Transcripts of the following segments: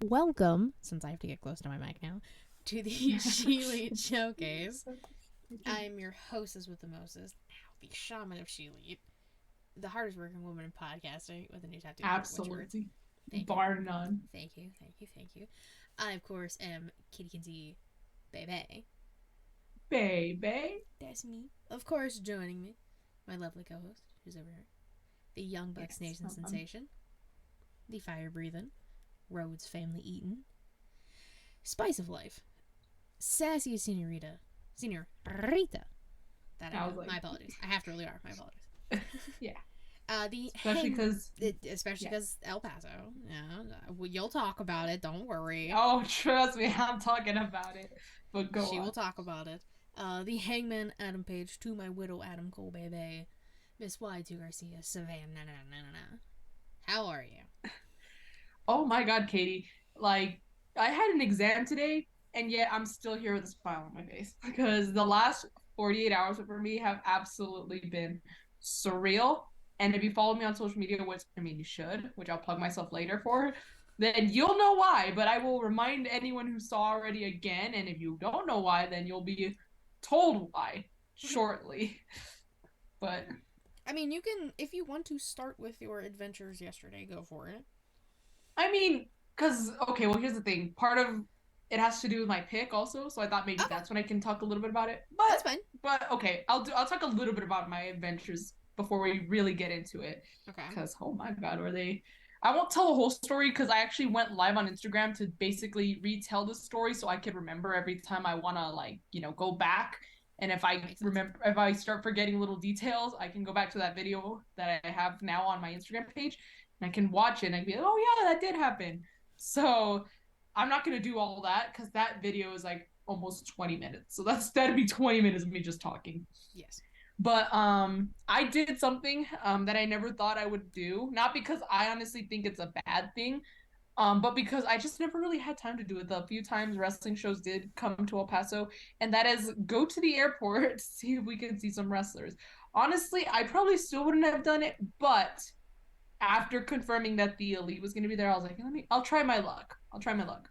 Welcome, since I have to get close to my mic now, to the ShElite Showcase. I'm your hostess with the mostest, the shaman of ShElite, the hardest working woman in podcasting with a new tattoo. Absolutely. Thank Bar you. none. Thank you, thank you, thank you. I, of course, am Kitty Kinsey Baby. Baby. That's me. Of course, joining me, my lovely co host, who's over here, the Young Bucks Yes. Nation sensation, the fire breathing, Rhodes family eating, Spice of Life, Sassy Senorita. Senorita. That I know. Like, my apologies. I have to really are. My apologies. yeah. The Especially because El Paso. Yeah, you'll talk about it. Don't worry. Oh, trust me, I'm talking about it. But go She on. will talk about it. The Hangman Adam Page to my widow Adam Cole baby, Miss Y2 Garcia Savannah. How are you? Oh my God, Katie. Like, I had an exam today, and yet I'm still here with a smile on my face because the last 48 hours for me have absolutely been surreal. And if you follow me on social media, which I mean you should, which I'll plug myself later for, then you'll know why. But I will remind anyone who saw already again. And if you don't know why, then you'll be told why shortly. But I mean, you can, if you want to start with your adventures yesterday, go for it. I mean, because okay, well, here's the thing. Part of it has to do with my pick also, so I thought maybe Okay, that's when I can talk a little bit about it. that's fine. But okay, I'll talk a little bit about my adventures before we really get into it. Okay. Because oh my God, were they? I won't tell the whole story because I actually went live on Instagram to basically retell the story so I could remember every time I want to go back. And if That I makes sense. remember, if I start forgetting little details, I can go back to that video that I have now on my Instagram page and I can watch it and I can be like, oh yeah, that did happen. So I'm not gonna do all that because that video is like almost 20 minutes. So that'd be 20 minutes of me just talking. Yes. But I did something that I never thought I would do. Not because I honestly think it's a bad thing, but because I just never really had time to do it. The few times wrestling shows did come to El Paso, and that is go to the airport to see if we can see some wrestlers. Honestly, I probably still wouldn't have done it, but after confirming that the elite was going to be there, I was like, I'll try my luck. I'll try my luck.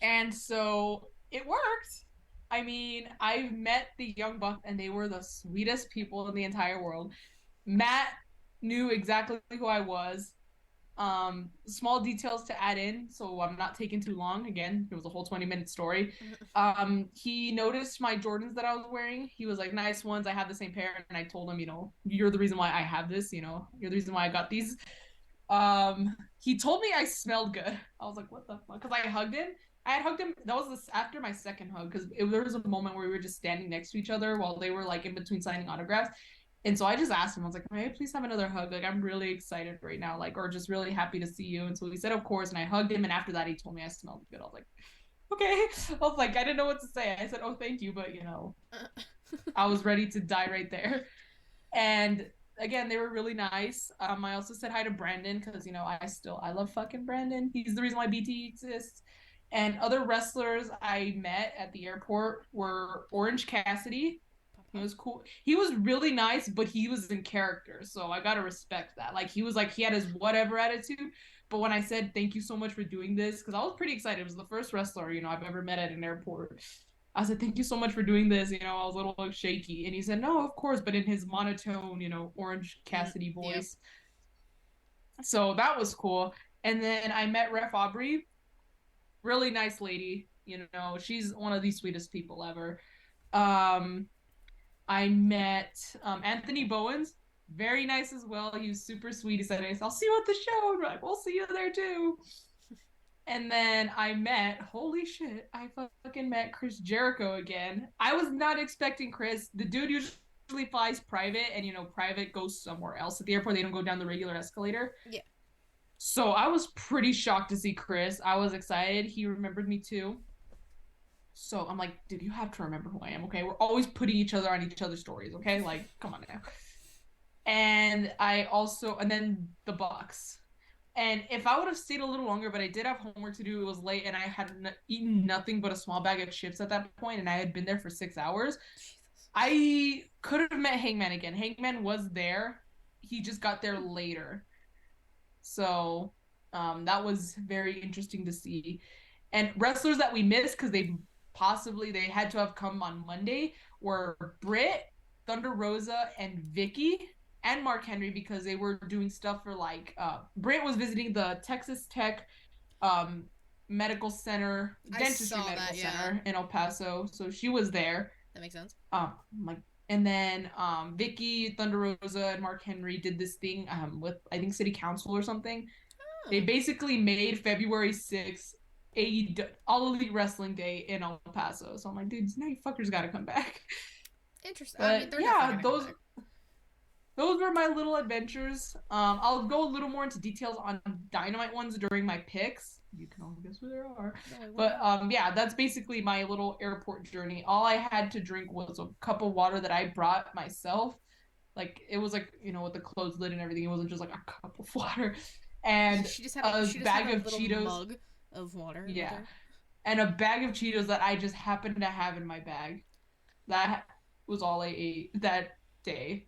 And so it worked. I mean, I've met the Young Buck and they were the sweetest people in the entire world. Matt knew exactly who I was. Small details to add in, so I'm not taking too long. Again, it was a whole 20-minute story. He noticed my Jordans that I was wearing. He was like, nice ones. I have the same pair. And I told him, you're the reason why I have this, you're the reason why I got these. He told me I smelled good. I was like, what the fuck? Because I hugged him. I had hugged him. That was after my second hug because there was a moment where we were just standing next to each other while they were like in between signing autographs. And so I just asked him, I was like, may I please have another hug? Like, I'm really excited right now, like, or just really happy to see you. And so he said, of course. And I hugged him. And after that, he told me I smelled good. I was like, okay. I was like, I didn't know what to say. I said, oh, thank you. But, I was ready to die right there. And again, they were really nice. I also said hi to Brandon because I love fucking Brandon. He's the reason why BT exists. And other wrestlers I met at the airport were Orange Cassidy. He was cool. He was really nice, but he was in character, so I gotta respect that. Like he had his whatever attitude. But when I said thank you so much for doing this, because I was pretty excited. It was the first wrestler I've ever met at an airport. I said, thank you so much for doing this. I was a little shaky. And he said, no, of course, but in his monotone, Orange Cassidy Yep. voice. So that was cool. And then I met Ref Aubrey, really nice lady. She's one of the sweetest people ever. Um, I met Anthony Bowens, very nice as well. He was super sweet. He said, I'll see you at the show. And we're like, we'll see you there too. And then holy shit, I fucking met Chris Jericho again. I was not expecting Chris. The dude usually flies private, and private goes somewhere else at the airport. They don't go down the regular escalator. Yeah. So I was pretty shocked to see Chris. I was excited. He remembered me too. So I'm like, dude, you have to remember who I am, okay? We're always putting each other on each other's stories, okay? Like, come on now. And then the Bucks. And if I would have stayed a little longer, but I did have homework to do, it was late, and I had eaten nothing but a small bag of chips at that point, and I had been there for 6 hours. Jesus. I could have met Hangman again. Hangman was there. He just got there later. So That was very interesting to see. And wrestlers that we missed because they had to have come on Monday were Britt, Thunder Rosa, and Vicky, and Mark Henry, because they were doing stuff for like Britt was visiting the Texas Tech um medical center, I dentistry saw medical that, yeah. center in El Paso, so she was there. That makes sense. Like, and then Vicky, Thunder Rosa, and Mark Henry did this thing with, I think, City Council or something. They Oh, basically made February 6th All Elite Wrestling Day in El Paso. So I'm like, dudes, now you fuckers gotta come back. interesting. I mean, But they're definitely yeah, gonna come back. those were my little adventures. I'll go a little more into details on Dynamite ones during my picks. You can all guess who there are. But yeah, that's basically my little airport journey. All I had to drink was a cup of water that I brought myself. Like, it was like, with the closed lid and everything. It wasn't just like a cup of water. And She just had a a bag of little Cheetos. mug of water with Yeah. her. And a bag of Cheetos that I just happened to have in my bag. That was all I ate that day.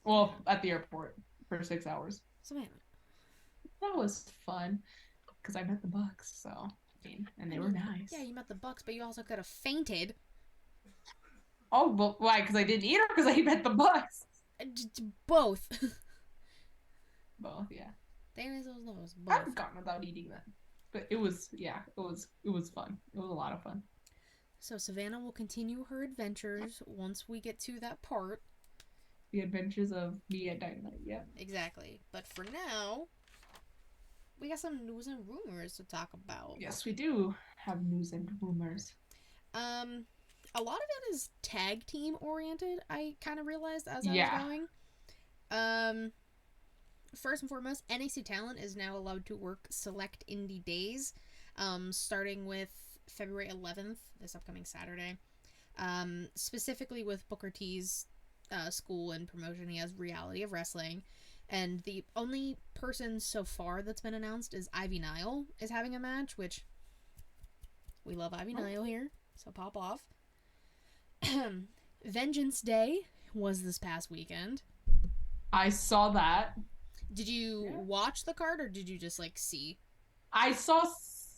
Well, Savannah. at the airport for 6 hours. Savannah. That was fun because I met the Bucks, so and they were Yeah, nice. you met the Bucks, but you also could have fainted. Oh, well, why? Because I didn't eat her because I met the Bucks. Both. Both, yeah. Damn those I've both. gone without eating that, but it was fun. It was a lot of fun. So Savannah will continue her adventures once we get to that part. The adventures of me at Dynamite. Yeah. Exactly. But for now, we got some news and rumors to talk about. Yes, we do have news and rumors. A lot of it is tag team oriented. I kind of realized as I was Yeah. going. First and foremost, NXT talent is now allowed to work select indie days, starting with February 11th, this upcoming Saturday. Specifically with Booker T's school and promotion, he has Reality of Wrestling. And the only person so far that's been announced is Ivy Nile is having a match, which we love Ivy Nile here, so pop off. Vengeance Day was this past weekend. I saw that. Did you watch the card or did you just like see? I saw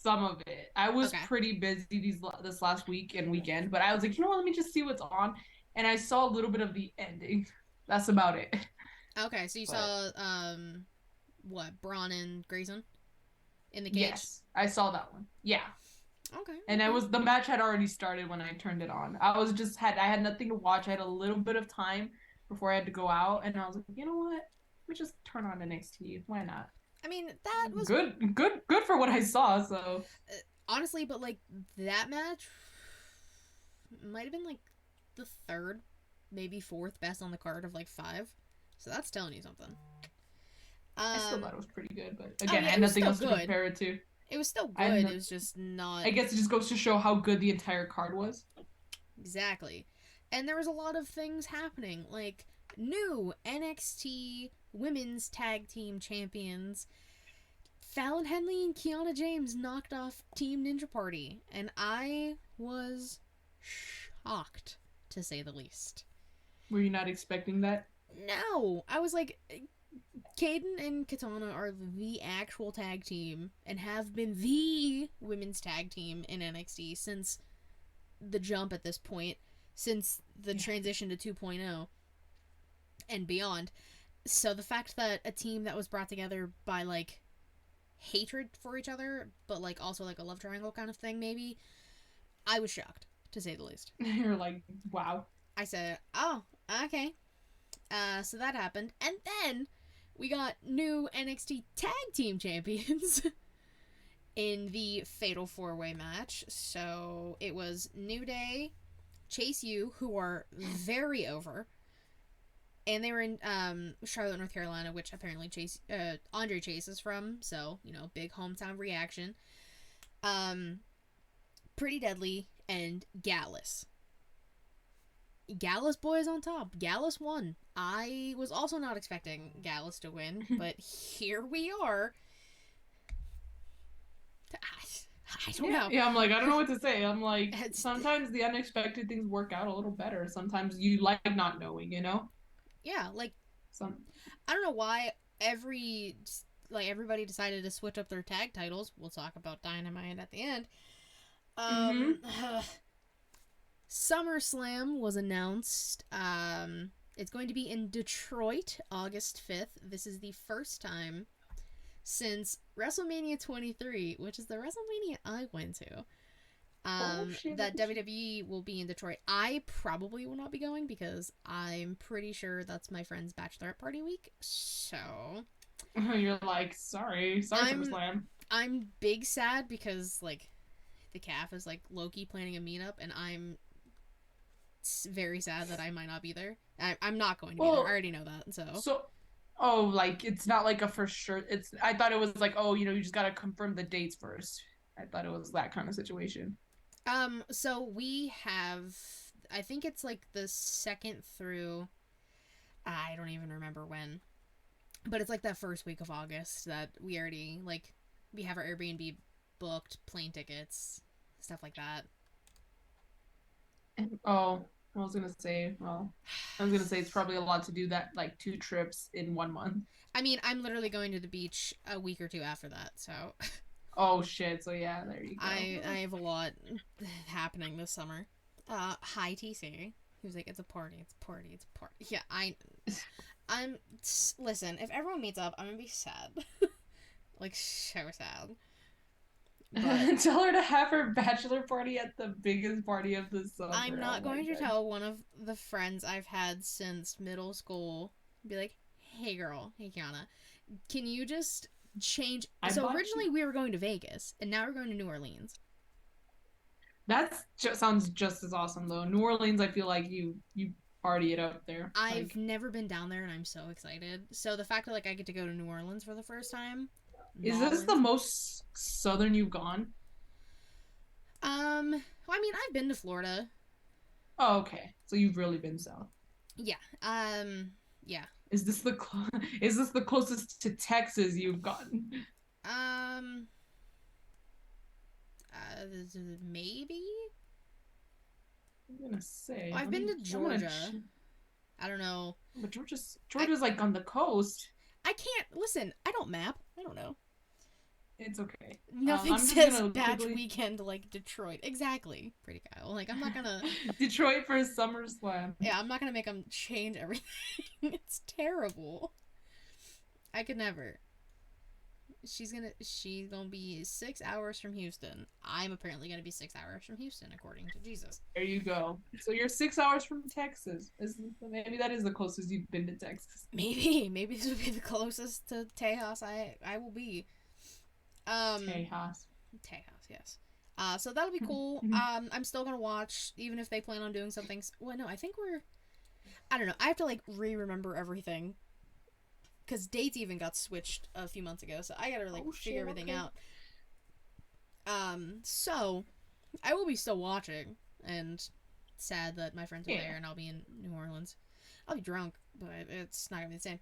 some of it. I was Okay. pretty busy this last week and weekend, but I was like, you know what? Let me just see what's on. And I saw a little bit of the ending. That's about it. Okay, so you saw what, Braun and Grayson in the cage? Yes, I saw that one. Yeah. Okay. And the match had already started when I turned it on. I had nothing to watch. I had a little bit of time before I had to go out, and I was like, you know what? Let me just turn on NXT. Why not? I mean, that was good for what I saw. So honestly, but like that match might have been like the third, maybe fourth best on the card of like 5. So that's telling you something. I still thought it was pretty good, but again, I had it was nothing still else to good. compare it to. It was still good. It was just not. I guess it just goes to show how good the entire card was. Exactly. And there was a lot of things happening, like new NXT Women's Tag Team Champions. Fallon Henley and Kiana James knocked off Team Ninja Party, and I was shocked, to say the least. Were you not expecting that? No! I was like, Kaden and Katana are the actual tag team, and have been the women's tag team in NXT since the jump at this point, since the transition to 2.0 and beyond. So the fact that a team that was brought together by like hatred for each other, but like also like a love triangle kind of thing, maybe, I was shocked, to say the least. You're like, wow. I said, oh, okay. So that happened, and then we got new NXT Tag Team Champions in the Fatal 4-Way match. So it was New Day, Chase U, who are very over, and they were in Charlotte, North Carolina, which apparently Andre Chase is from, so, big hometown reaction. Pretty Deadly and Gallus. Gallus boys on top. Gallus won. I was also not expecting Gallus to win, but here we are. I don't know. Yeah, I'm like, I don't know what to say. I'm like, sometimes the unexpected things work out a little better. Sometimes you like not knowing, Yeah, like, I don't know why every like everybody decided to switch up their tag titles. We'll talk about Dynamite at the end. Mm-hmm. SummerSlam was announced. It's going to be in Detroit, August 5th. This is the first time since WrestleMania 23, which is the WrestleMania I went to, that WWE will be in Detroit. I probably will not be going because I'm pretty sure that's my friend's bachelorette party week. So You're like, sorry, SummerSlam. I'm big sad because like the calf is like low-key planning a meetup, and I'm very sad that I might not be there. I'm not going to be there. I already know that. Oh, like it's not like a for sure. I thought it was like, oh, you just gotta confirm the dates first. I thought it was that kind of situation. So we have, I think it's like the second through, I don't even remember when, but it's like that first week of August that we already, like, we have our Airbnb booked, plane tickets, stuff like that. Oh, I was gonna say it's probably a lot to do that, like 2 trips in 1 month. I mean, I'm literally going to the beach a week or two after that, so. Oh shit! So yeah, there you go. I have a lot happening this summer. Hi TC, who's like, it's a party, it's a party, it's a party. Yeah, I'm. Listen, if everyone meets up, I'm gonna be sad, like so sad. But tell her to have her bachelor party at the biggest party of the summer. I'm not going to tell one of the friends I've had since middle school. Be like, hey girl, hey Kiana, can you just change? So originally we were going to Vegas, and now we're going to New Orleans. That sounds just as awesome though. New Orleans, I feel like you party it up there. I've never been down there, and I'm so excited. So the fact that like I get to go to New Orleans for the first time. Is this the most southern you've gone? Well, I mean, I've been to Florida. Oh, okay. So you've really been south. Yeah. Yeah. Is this the closest to Texas you've gotten? Maybe. I'm gonna say. I've been to Georgia. I don't know. But Georgia's like on the coast. I can't listen. I don't map. I don't know. It's okay. Nothing says batch weekend like Detroit. Exactly. Pretty Kyle. Like, I'm not gonna... Detroit for SummerSlam. Yeah, I'm not gonna make them change everything. It's terrible. I could never. She's gonna be 6 hours from Houston. I'm apparently gonna be 6 hours from Houston, according to Jesus. There you go. So you're 6 hours from Texas. Maybe that is the closest you've been to Texas. Maybe this would be the closest to Tejas I will be. Tejas, yes. So that'll be cool. I'm still gonna watch, even if they plan on doing something. Well, no, I think I don't know. I have to like remember everything, because dates even got switched a few months ago. So I gotta like figure everything out. So I will be still watching, and sad that my friends are there and I'll be in New Orleans. I'll be drunk, but it's not gonna be the same.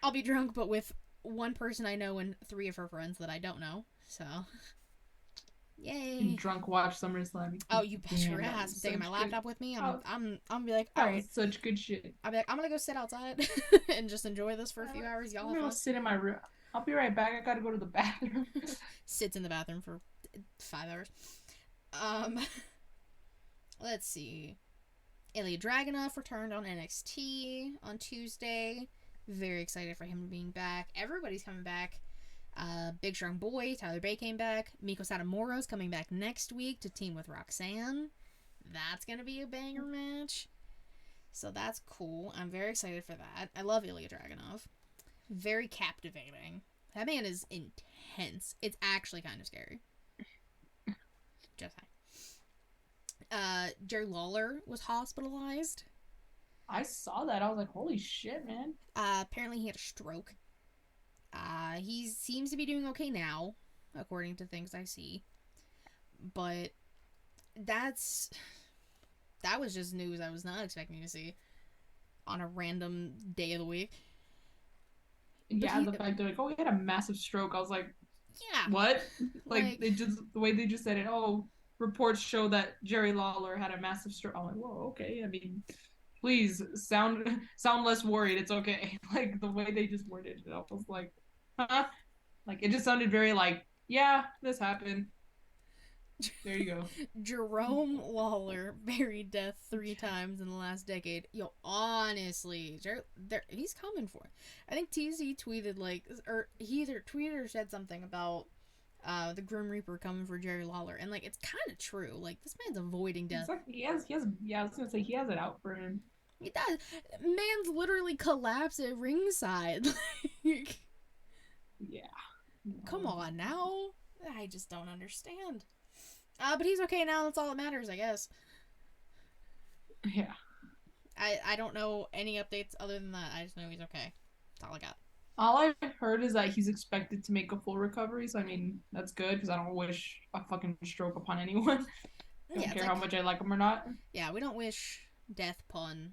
I'll be drunk, but with one person I know and 3 of her friends that I don't know. So, yay! And drunk watch SummerSlam. Oh, you bet your ass! I'm taking my laptop with me. I'm gonna be like, all right, such good shit. I'll be like, I'm gonna go sit outside and just enjoy this for a few hours. Y'all have fun. Sit in my room. I'll be right back. I gotta go to the bathroom. Sits in the bathroom for 5 hours. Let's see. Ilya Dragunov returned on NXT on Tuesday. Very excited for him being back. Everybody's coming back. Big Strong Boy, Tyler Bate came back. Miko Satomura's coming back next week to team with Roxanne. That's going to be a banger match. So that's cool. I'm very excited for that. I love Ilya Dragunov. Very captivating. That man is intense. It's actually kind of scary. Just saying. Jerry Lawler was hospitalized. I saw that. I was like, holy shit, man. Apparently he had a stroke. He seems to be doing okay now, according to things I see. But that was just news I was not expecting to see on a random day of the week. Yeah, the fact they're like, oh, he had a massive stroke. I was like, yeah. What? Like the way they just said it, oh, reports show that Jerry Lawler had a massive stroke. I'm like, whoa, okay. I mean, please sound less worried. It's okay. Like the way they just worded it, I was like, huh? Like it just sounded very like, yeah, this happened. There you go. Jerome Lawler buried death 3 times in the last decade. Yo, honestly, he's coming for it. I think TZ tweeted like, or he either tweeted or said something about the Grim Reaper coming for Jerry Lawler, and like it's kind of true. Like this man's avoiding death. Exactly. He has. Yeah, I was gonna say he has it out for him. He does. Man's literally collapsed at ringside. Like, Yeah. come on now. I just don't understand. But he's okay now. That's all that matters, I guess. Yeah. I don't know any updates other than that. I just know he's okay. That's all I got. All I've heard is that he's expected to make a full recovery. So I mean, that's good because I don't wish a fucking stroke upon anyone. I don't care how much I like him or not. Yeah, we don't wish death upon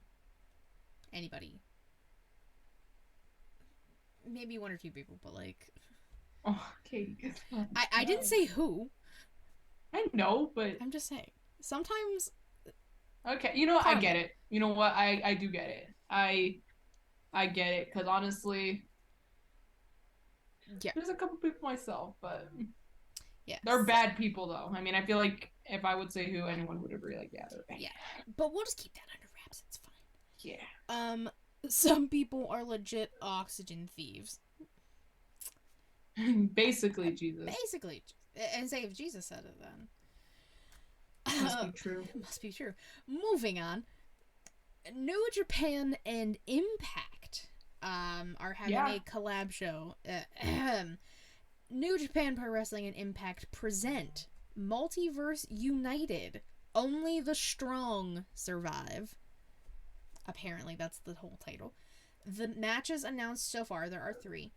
anybody. Maybe 1 or 2 people, but like. Oh, Katie. I didn't say who. I know, but I'm just saying. Sometimes. Okay, you know what? I get it. You know what? I do get it. I get it because honestly, yeah, there's a couple people myself, but yeah, they're bad people though. I mean, I feel like if I would say who, anyone would agree. Like, yeah, they're bad. Yeah, but we'll just keep that under wraps. It's fine. Yeah. Some people are legit oxygen thieves. Basically, Jesus. Basically, and say if Jesus said it, then must be true. Must be true. Moving on. New Japan and Impact are having a collab show. New Japan Pro Wrestling and Impact present Multiverse United. Only the strong survive. Apparently, that's the whole title. The matches announced so far, there are 3.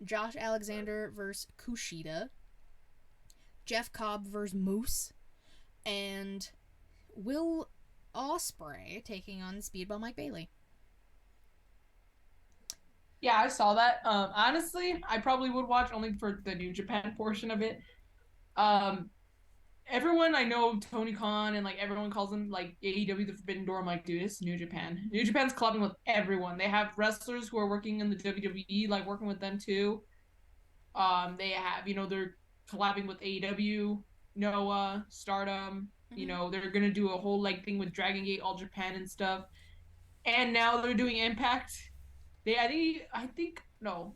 Josh Alexander versus Kushida. Jeff Cobb versus Moose. And Will Ospreay taking on Speedball Mike Bailey. Yeah, I saw that. Honestly, I probably would watch only for the New Japan portion of it. Everyone I know, Tony Khan, and like everyone calls them like AEW the Forbidden Door. I'm like, dude, it's New Japan. New Japan's clubbing with everyone. They have wrestlers who are working in the WWE, like working with them too. They have, they're collabing with AEW, Noah, Stardom. Mm-hmm. They're gonna do a whole like thing with Dragon Gate All Japan and stuff. And now they're doing Impact. I think no,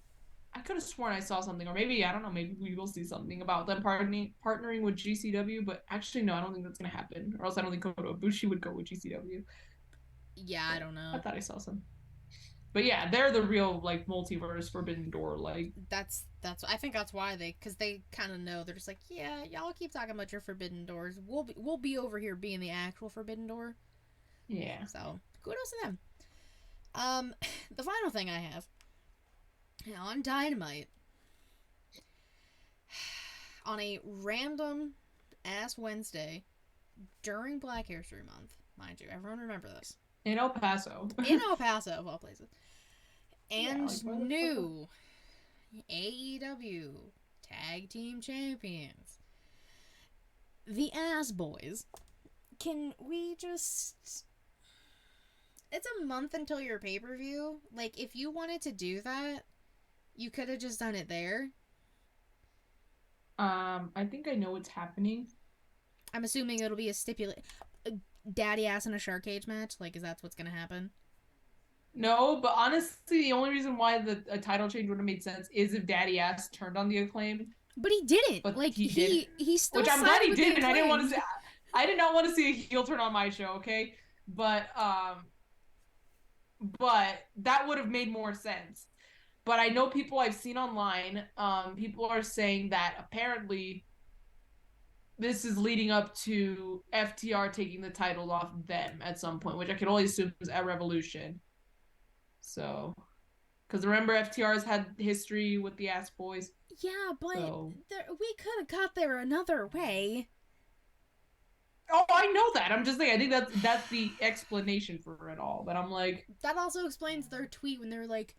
I could have sworn I saw something, or maybe I don't know. Maybe we will see something about them partnering with GCW. But actually, no, I don't think that's gonna happen. Or else I don't think Kota Ibushi would go with GCW. Yeah, I don't know. I thought I saw some. But yeah, they're the real like multiverse Forbidden Door. Like that's I think that's why because they kind of know. They're just like, yeah, y'all keep talking about your Forbidden Doors. We'll be over here being the actual Forbidden Door. Yeah. So kudos to them. The final thing I have on Dynamite, on a random ass Wednesday during Black History Month, mind you, everyone remember this. In El Paso. In El Paso, of all places. And new AEW Tag Team Champions, the Ass Boys. Can we just... It's a month until your pay-per-view. Like, if you wanted to do that, you could have just done it there. I think I know what's happening. I'm assuming it'll be a daddy ass in a shark cage match. Like, is that what's gonna happen? No, but honestly, the only reason why a title change would have made sense is if Daddy Ass turned on the Acclaim. But he didn't. But like he did. He still. Which I'm glad he did, and I didn't want to see. I did not want to see a heel turn on my show. Okay, but that would have made more sense. But I know people I've seen online, people are saying that apparently this is leading up to FTR taking the title off them at some point, which I could only assume is at Revolution. So, because remember FTR's had history with the Ass Boys. Yeah, but we could have got there another way. Oh, I know that. I'm just saying. I think that's the explanation for it all. But I'm like, that also explains their tweet when they're like,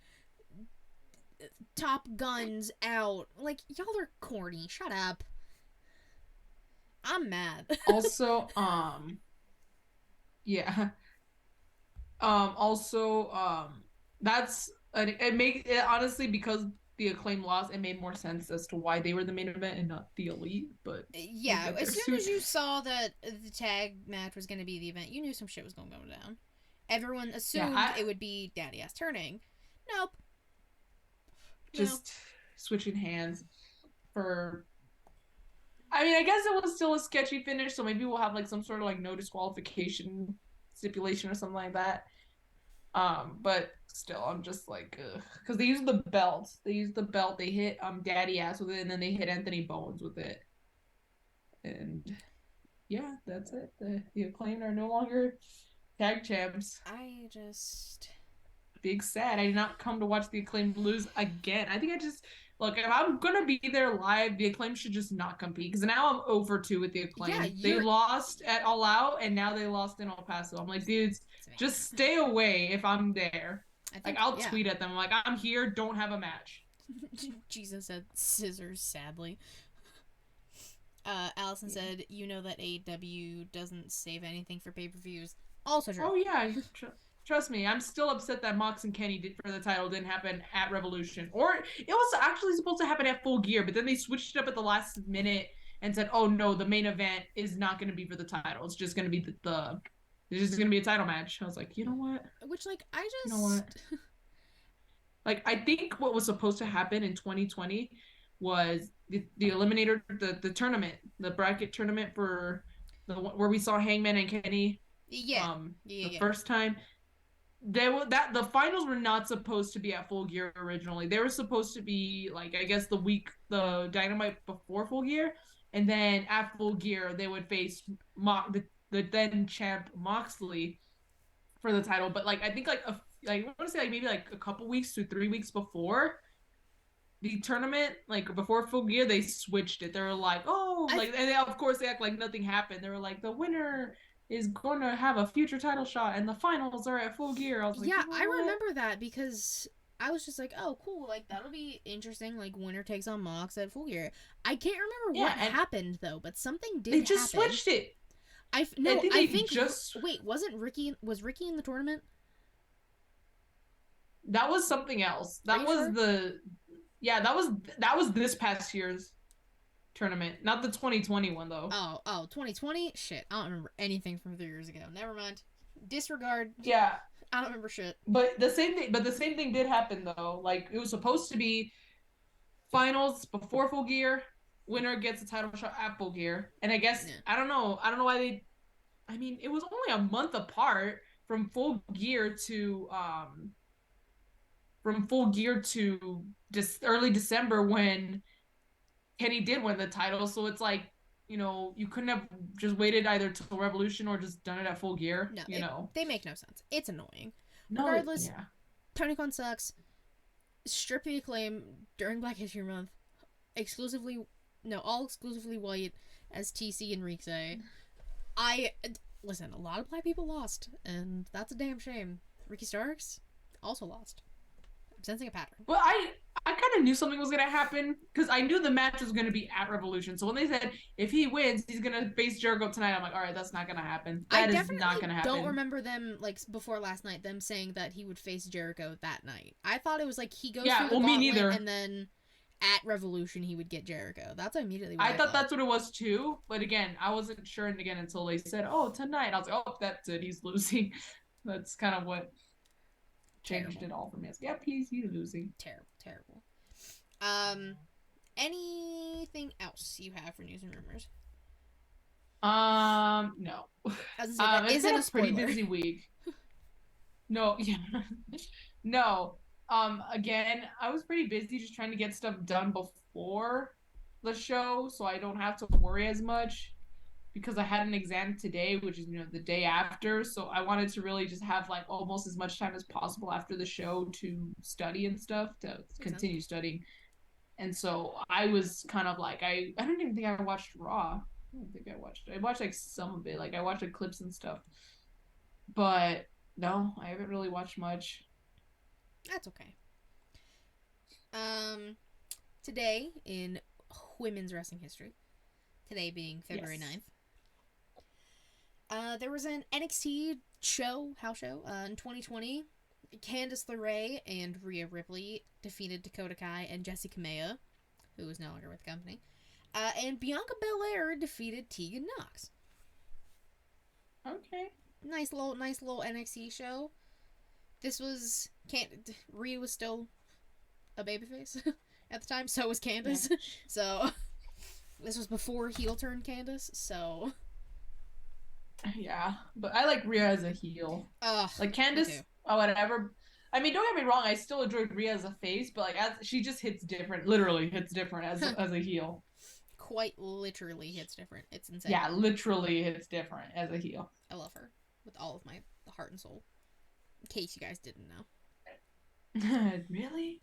"Top Guns out." Like, y'all are corny. Shut up. I'm mad. Also, yeah. Also, that's it makes it honestly because the Acclaim loss, it made more sense as to why they were the main event and not the Elite. But we'll Yeah, get as there soon soon. as you saw that the tag match was going to be the event, you knew some shit was going to go down. Everyone Yeah, assumed it would be Daddy Ass turning. Nope. No. just switching hands for. I mean, I guess it was still a sketchy finish, so maybe we'll have like some sort of like no disqualification stipulation or something like that. But still, I'm just like, because they used the belt. They used the belt. They hit Daddy Ass with it, and then they hit Anthony Bones with it. And yeah, that's it. The Acclaimed are no longer tag champs. I just. Big sad. I did not come to watch the Acclaimed lose again. I think I just look, if I'm gonna be there live, the Acclaimed should just not compete. Because now I'm over 2 with the Yeah, Acclaimed. They you're. lost at All Out, and now they lost in El Paso. I'm like, dudes, just stay away if I'm there. I think, Like, I'll yeah. tweet at them like, I'm here, don't have a match. Jesus said scissors, sadly. Allison said, you know that AEW doesn't save anything for pay-per-views. Also true. Oh yeah, trust me, I'm still upset that Mox and Kenny did for the title didn't happen at Revolution, or it was actually supposed to happen at Full Gear, but then they switched it up at the last minute and said, "Oh no, the main event is not going to be for the title. It's just going to be it's just going to be a title match." I was like, you know what? Which, like, I just. You know what? Like, I think what was supposed to happen in 2020 was the Eliminator, the tournament, the bracket tournament for where we saw Hangman and Kenny Yeah. the first time. The finals were not supposed to be at Full Gear originally. They were supposed to be like, I guess, the Dynamite before Full Gear, and then at Full Gear they would face the then champ Moxley for the title. But like, I think like I want to say like maybe like a couple weeks to 3 weeks before the tournament, like before Full Gear, they switched it. They were like, oh, like, and of course they act like nothing happened. They were like, the winner is going to have a future title shot, and the finals are at Full Gear. I was like, yeah, you know I what? remember that because I was just like, oh, cool, like that'll be interesting. Like winner takes on Mox at Full Gear. I can't remember what happened though, but something did. They just switched it. I think just wait, was Ricky in the tournament? That was something else. That was sure? that was this past year's tournament, not the 2020 one though. Oh, 2020? Shit, I don't remember anything from 3 years ago. Never mind. Disregard. Yeah. I don't remember shit. But the same thing did happen though. Like, it was supposed to be finals before Full Gear, winner gets a title shot at Full Gear. And I guess I don't know why they, I mean, it was only a month apart from Full Gear to just early December when Kenny did win the title. So it's like, you know, you couldn't have just waited either till Revolution or just done it at Full Gear. No, they make no sense. It's annoying. No, regardless, yeah. Tony Khan sucks. Strip the Acclaim during Black History Month. All exclusively white as TC and Rikse. Listen, a lot of black people lost, and that's a damn shame. Ricky Starks also lost. I'm sensing a pattern. Well, I kind of knew something was going to happen because I knew the match was going to be at Revolution. So when they said if he wins, he's going to face Jericho tonight, I'm like, all right, that's not going to happen. That is not going to happen. I don't remember them, like, before last night, them saying that he would face Jericho that night. I thought it was like he goes through the gauntlet and then at Revolution he would get Jericho. That's immediately what I thought. That's what it was too. But again, I wasn't sure until they said, oh, tonight. I was like, oh, that's it. He's losing. That's kind of what changed it all for me. I was like, yep, he's losing. Terrible. Anything else you have for news and rumors? No. It's been a pretty busy week. No, yeah. No. Again, I was pretty busy just trying to get stuff done before the show, so I don't have to worry as much because I had an exam today, which is, the day after. So I wanted to really just have like almost as much time as possible after the show to study and stuff, to continue studying. And so I was kind of like, I don't even think I watched Raw. I watched like some of it. Like, I watched like clips and stuff. But no, I haven't really watched much. That's okay. Today in women's wrestling history, today being February 9th, there was an NXT house show in 2020. Candice LeRae and Rhea Ripley defeated Dakota Kai and Jessie Kamea, who is no longer with the company. And Bianca Belair defeated Tegan Nox. Okay. Nice little NXT show. This was Rhea was still a babyface at the time, so was Candice. Yeah. So this was before heel turn Candice, so yeah, but I like Rhea as a heel. Like Candice, whatever. I mean, don't get me wrong, I still enjoyed Rhea as a face, but like as she just hits different, literally hits different as a heel. Quite literally hits different. It's insane. Yeah, literally hits different as a heel. I love her with all of my heart and soul. In case you guys didn't know. Really?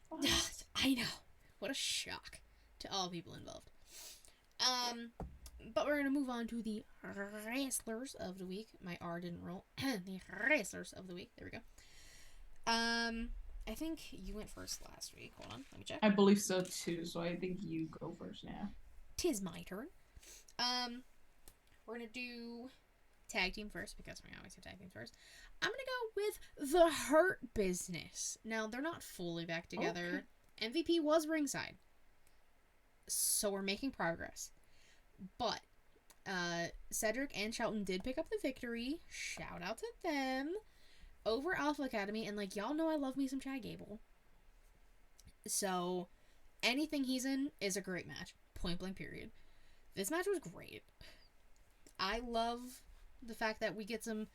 I know. What a shock to all people involved. But we're gonna move on to the wrestlers of the week. My R didn't roll. The wrestlers of the week. There we go. I think you went first last week. Hold on, let me check. I believe so too. So I think you go first now. 'Tis my turn. We're gonna do tag team first because we always do tag team first. I'm gonna go with the Hurt Business. Now they're not fully back together. Okay. MVP was ringside, so we're making progress. But Cedric and Shelton did pick up the victory. Shout out to them over Alpha Academy, and like y'all know, I love me some Chad Gable. So anything he's in is a great match. Point blank period. This match was great. I love the fact that we get some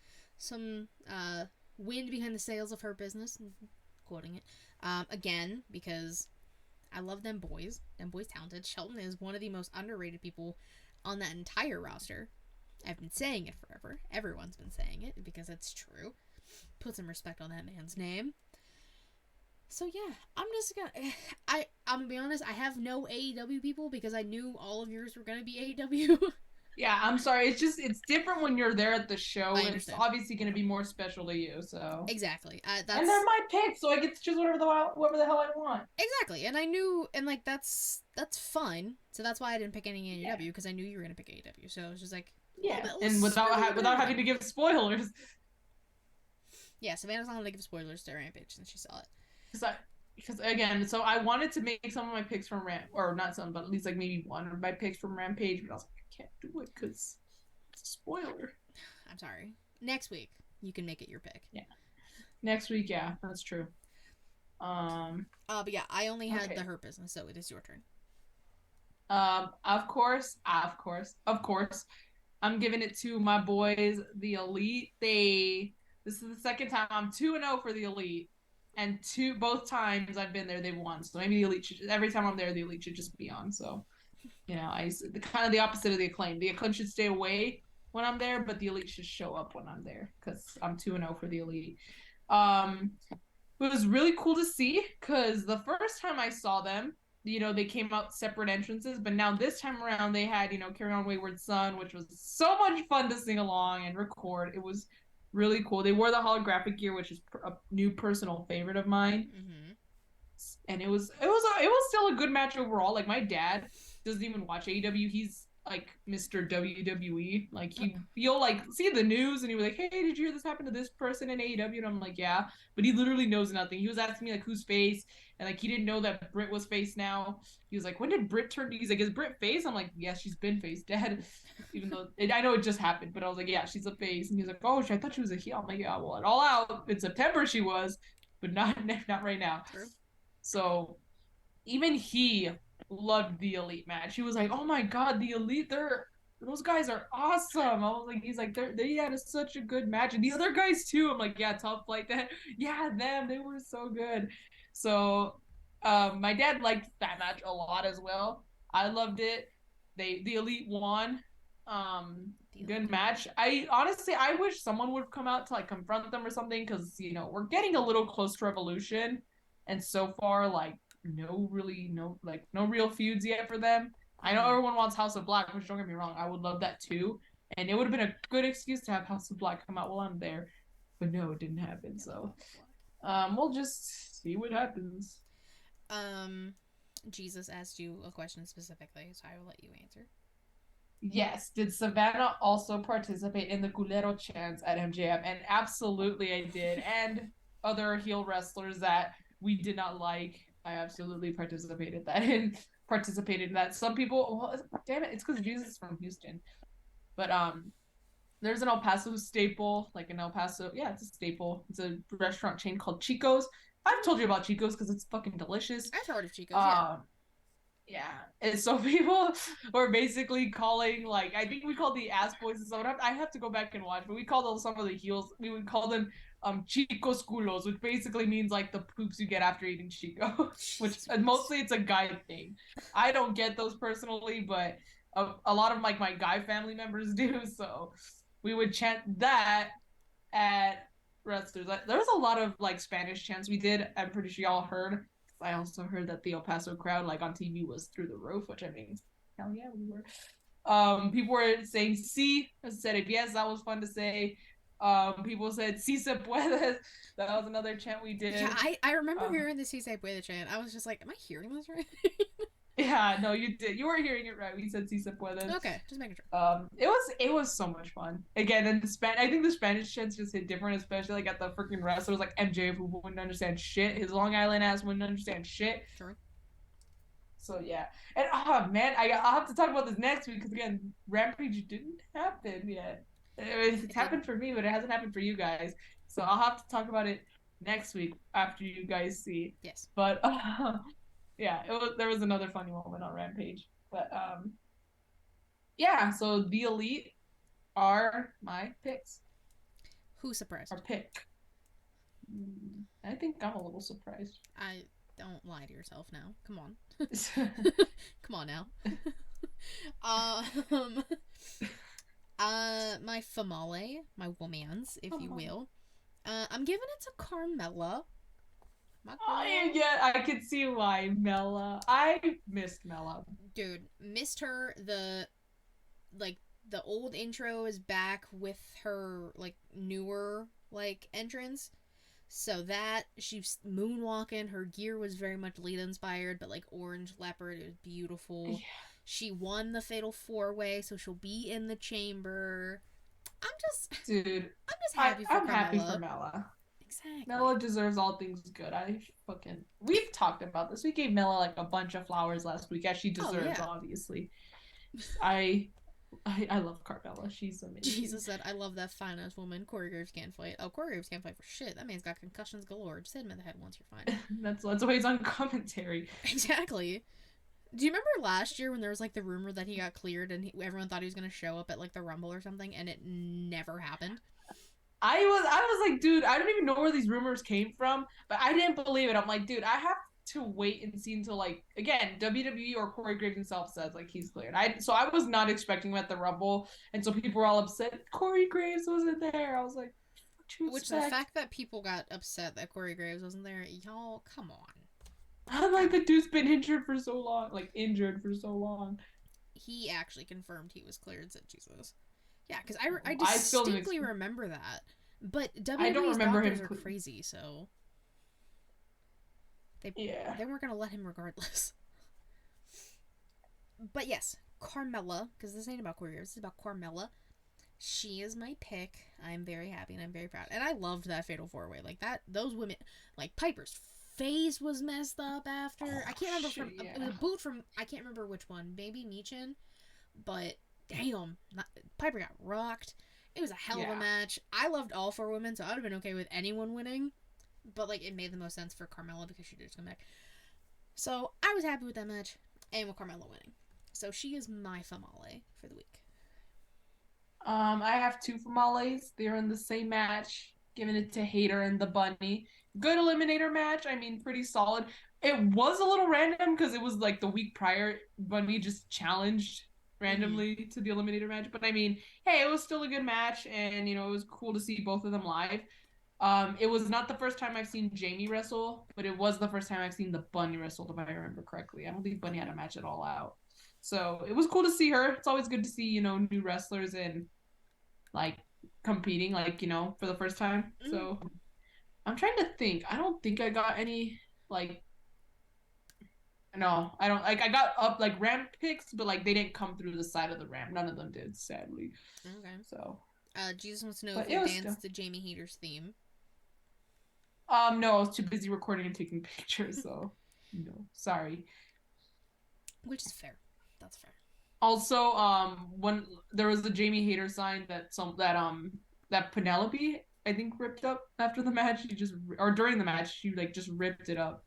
wind behind the sails of Her Business, quoting it again, because I love them boys. Them boys talented. Shelton is one of the most underrated people on that entire roster. I've been saying it forever. Everyone's been saying it because it's true. Put some respect on that man's name. So yeah, I'm gonna be honest, I have no AEW people because I knew all of yours were gonna be AEW. Yeah, I'm sorry. It's different when you're there at the show. It's obviously going to be more special to you. So exactly. And they're my picks, so I get to choose whatever the hell I want. Exactly, and I knew, and like that's fine. So that's why I didn't pick any AEW because I knew you were going to pick AEW. So it was just like and without having to give spoilers. Yeah, Savannah's not going to give spoilers to Rampage since she saw it. Because again, so I wanted to make some of my picks from or not some, but at least like maybe one of my picks from Rampage, but I was like, I can't do it because it's a spoiler. I'm sorry. Next week you can make it your pick. Yeah. Next week, yeah, that's true. But yeah, I only had the Hurt Business, so it is your turn. Of course, I'm giving it to my boys, the Elite. This is the second time I'm 2-0 for the Elite. And both times I've been there, they've won. So maybe the Elite every time I'm there, the Elite should just be on. So, kind of the opposite of the Acclaim. The Acclaim should stay away when I'm there, but the Elite should show up when I'm there because I'm 2-0 for the Elite. It was really cool to see because the first time I saw them, they came out separate entrances, but now this time around they had, Carry On Wayward Son, which was so much fun to sing along and record. It was really cool. They wore the holographic gear, which is a new personal favorite of mine. Mm-hmm. And it was still a good match overall. Like my dad doesn't even watch AEW. He's like Mr. WWE. Like you'll like see the news and he'll be like, hey, did you hear this happen to this person in AEW? And I'm like, yeah. But he literally knows nothing. He was asking me like who's face, and like he didn't know that Britt was face now. He was like, when did Britt turn? He's like, is Britt face? I'm like, yes, she's been face, Dad. Even though I know it just happened, but I was like, yeah, she's a face. And he's like, oh, I thought she was a heel. I'm like, yeah, well, at All Out in September she was, but not right now. True. So even he loved the Elite match. He was like, oh my god, the Elite, those guys are awesome. I was like, he's like, they had such a good match. And the other guys too. I'm like, yeah, Tough Flight, they were so good. So my dad liked that match a lot as well. I loved it. The Elite won. Good match. I wish someone would come out to like confront them or something, because we're getting a little close to Revolution, and so far like no real feuds yet for them. I know everyone wants House of Black, which don't get me wrong, I would love that too, and it would have been a good excuse to have House of Black come out while I'm there, but no, it didn't happen. So we'll just see what happens. Jesus asked you a question specifically, so I will let you answer. Yes. Did Savannah also participate in the Culero chants at MJF? And absolutely I did. And other heel wrestlers that we did not like. I absolutely participated in that. Some people, well, damn it, it's because Jesus is from Houston. But there's an El Paso staple, like an El Paso, yeah, it's a staple. It's a restaurant chain called Chico's. I've told you about Chico's because it's fucking delicious. I've heard of Chico's, yeah. Yeah, and so people were basically calling, like, I think we called the ass boys and so I have to go back and watch, but we called some of the heels, we would call them chicos culos, which basically means like the poops you get after eating chico, which mostly it's a guy thing. I don't get those personally, but a lot of like my guy family members do, so we would chant that at wrestlers. There was a lot of like Spanish chants we did. I'm pretty sure y'all heard. I also heard that the El Paso crowd, like on TV, was through the roof, which I mean, hell yeah, we were. People were saying "sí," said it. Yes, that was fun to say. People said "sí se puede." That was another chant we did. Yeah, I remember hearing the "sí se puede" chant. I was just like, am I hearing this right? Yeah, no, you did. You were hearing it right. We said "sí se puede." Okay, just making sure. It was so much fun. Again, and I think the Spanish chants just hit different, especially like at the freaking wrestlers like MJF who wouldn't understand shit. His Long Island ass wouldn't understand shit. Sure. So yeah, and oh man, I'll have to talk about this next week because again, Rampage didn't happen yet. It's happened for me, but it hasn't happened for you guys. So I'll have to talk about it next week after you guys see. Yes. But yeah, there was another funny moment on Rampage. But yeah, so the Elite are my picks. Who's surprised? Our pick. I think I'm a little surprised. I don't lie to yourself now. Come on. Come on now. My famale, my womans, if you will. I'm giving it to Carmella. Yeah, I could see why. Mela. I missed Mela. Dude, missed her. The old intro is back with her, like, newer, like, entrance. So that, she's moonwalking. Her gear was very much Lita inspired, but, like, orange leopard. It was beautiful. Yeah. She won the Fatal 4-Way, so she'll be in the chamber. I'm just happy for Carmella. I'm happy for Mela. Exactly. Mela deserves all things good. We've talked about this. We gave Mela like a bunch of flowers last week, as she deserves, obviously. I love Carmella. She's amazing. Jesus said, I love that fine ass woman. Corey Graves can't fight. Oh, Corey Graves can't fight for shit. That man's got concussions galore. Just hit him in the head once, you're fine. That's why he's on commentary. Exactly. Do you remember last year when there was like the rumor that he got cleared and everyone thought he was going to show up at like the Rumble or something, and it never happened? I was like, dude, I don't even know where these rumors came from, but I didn't believe it. I'm like, dude, I have to wait and see until, like, again, WWE or Corey Graves himself says like he's cleared. So I was not expecting him at the Rumble, and so people were all upset Corey Graves wasn't there. I was like, which the fact that people got upset that Corey Graves wasn't there, y'all, come on. I'm like, the dude's been injured for so long. He actually confirmed he was cleared, said Jesus. Yeah, because I distinctly remember that. But WWE's doctors are crazy, so they weren't going to let him regardless. But yes, Carmella, because this ain't about Corey Graves, this is about Carmella. She is my pick. I'm very happy and I'm very proud. And I loved that Fatal 4-Way. Like, those women, like, Piper's face was messed up after. I can't remember it was a boot from, I can't remember which one. Maybe Michin. But damn, Piper got rocked. It was a hell of a match. I loved all 4 women, so I would have been okay with anyone winning. But like, it made the most sense for Carmella because she did just come back. So I was happy with that match and with Carmella winning. So she is my famale for the week. I have 2 famales. They're in the same match. Giving it to Hater and the Bunny. Good eliminator match. I mean, pretty solid. It was a little random because it was like the week prior, Bunny just challenged randomly to the eliminator match. But I mean, hey, it was still a good match, and you know, it was cool to see both of them live. It was not the first time I've seen Jamie wrestle, but it was the first time I've seen the Bunny wrestle, if I remember correctly. I don't think Bunny had a match at All Out. So it was cool to see her. It's always good to see, you know, new wrestlers and like competing, like, you know, for the first time. So I'm trying to think. I don't think I got any like, no, I don't, like, I got up like ramp picks, but like they didn't come through the side of the ramp. None of them did, sadly. Okay. So Jesus wants to know if you danced to Jamie Hater's theme. No, I was too busy recording and taking pictures, so no, sorry. Which is fair. That's fair. Also, when there was the Jamie Hayter sign that Penelope I think ripped up after the match, she just or during the match she like just ripped it up.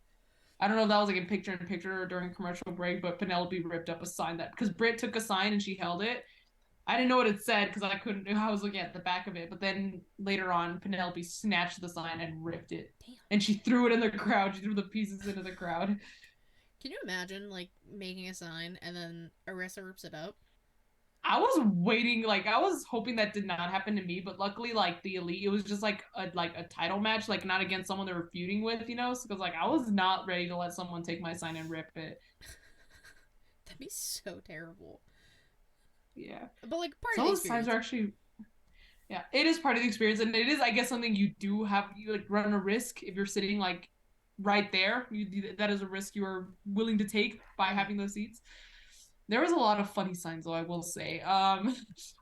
I don't know if that was like in picture or during commercial break, but Penelope ripped up a sign that because Britt took a sign and she held it. I didn't know what it said because I couldn't. I was looking at the back of it, but then later on, Penelope snatched the sign and ripped it, Damn. and she threw it in the crowd. She threw the pieces into the crowd. Can you imagine like making a sign and then a wrestler rips it up? I was waiting, like I was hoping that did not happen to me, but luckily, like the elite, it was just like a title match, like not against someone they were feuding with, you know. Because like I was not ready to let someone take my sign and rip it. That'd be so terrible. Yeah, But like part some of the of the signs experience. are actually, yeah, it is part of the experience, and it is, I guess, something you do have you like run a risk if you're sitting like right there. That is a risk you are willing to take by having those seats. There was a lot of funny signs, though, I will say.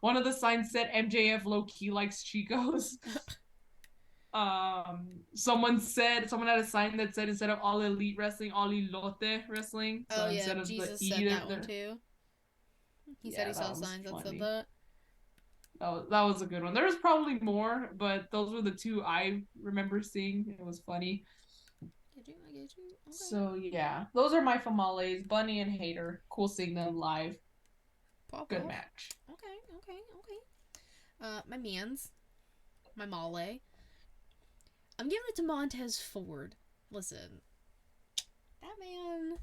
One of the signs said MJF low key likes Chicos. Someone had a sign that said instead of all elite wrestling, all elote wrestling. So Oh yeah, instead of the Jesus E, said that one too. He said yeah, he saw that was signs that said funny. that. That was a good one. There was probably more, but those were the two I remember seeing. It was funny. Get you, I get you. Okay. So yeah, those are my famales, Bunny and Hater. Cool seeing them live. Pop Good off. match. Okay. My man's, my male. I'm giving it to Montez Ford. Listen, that man,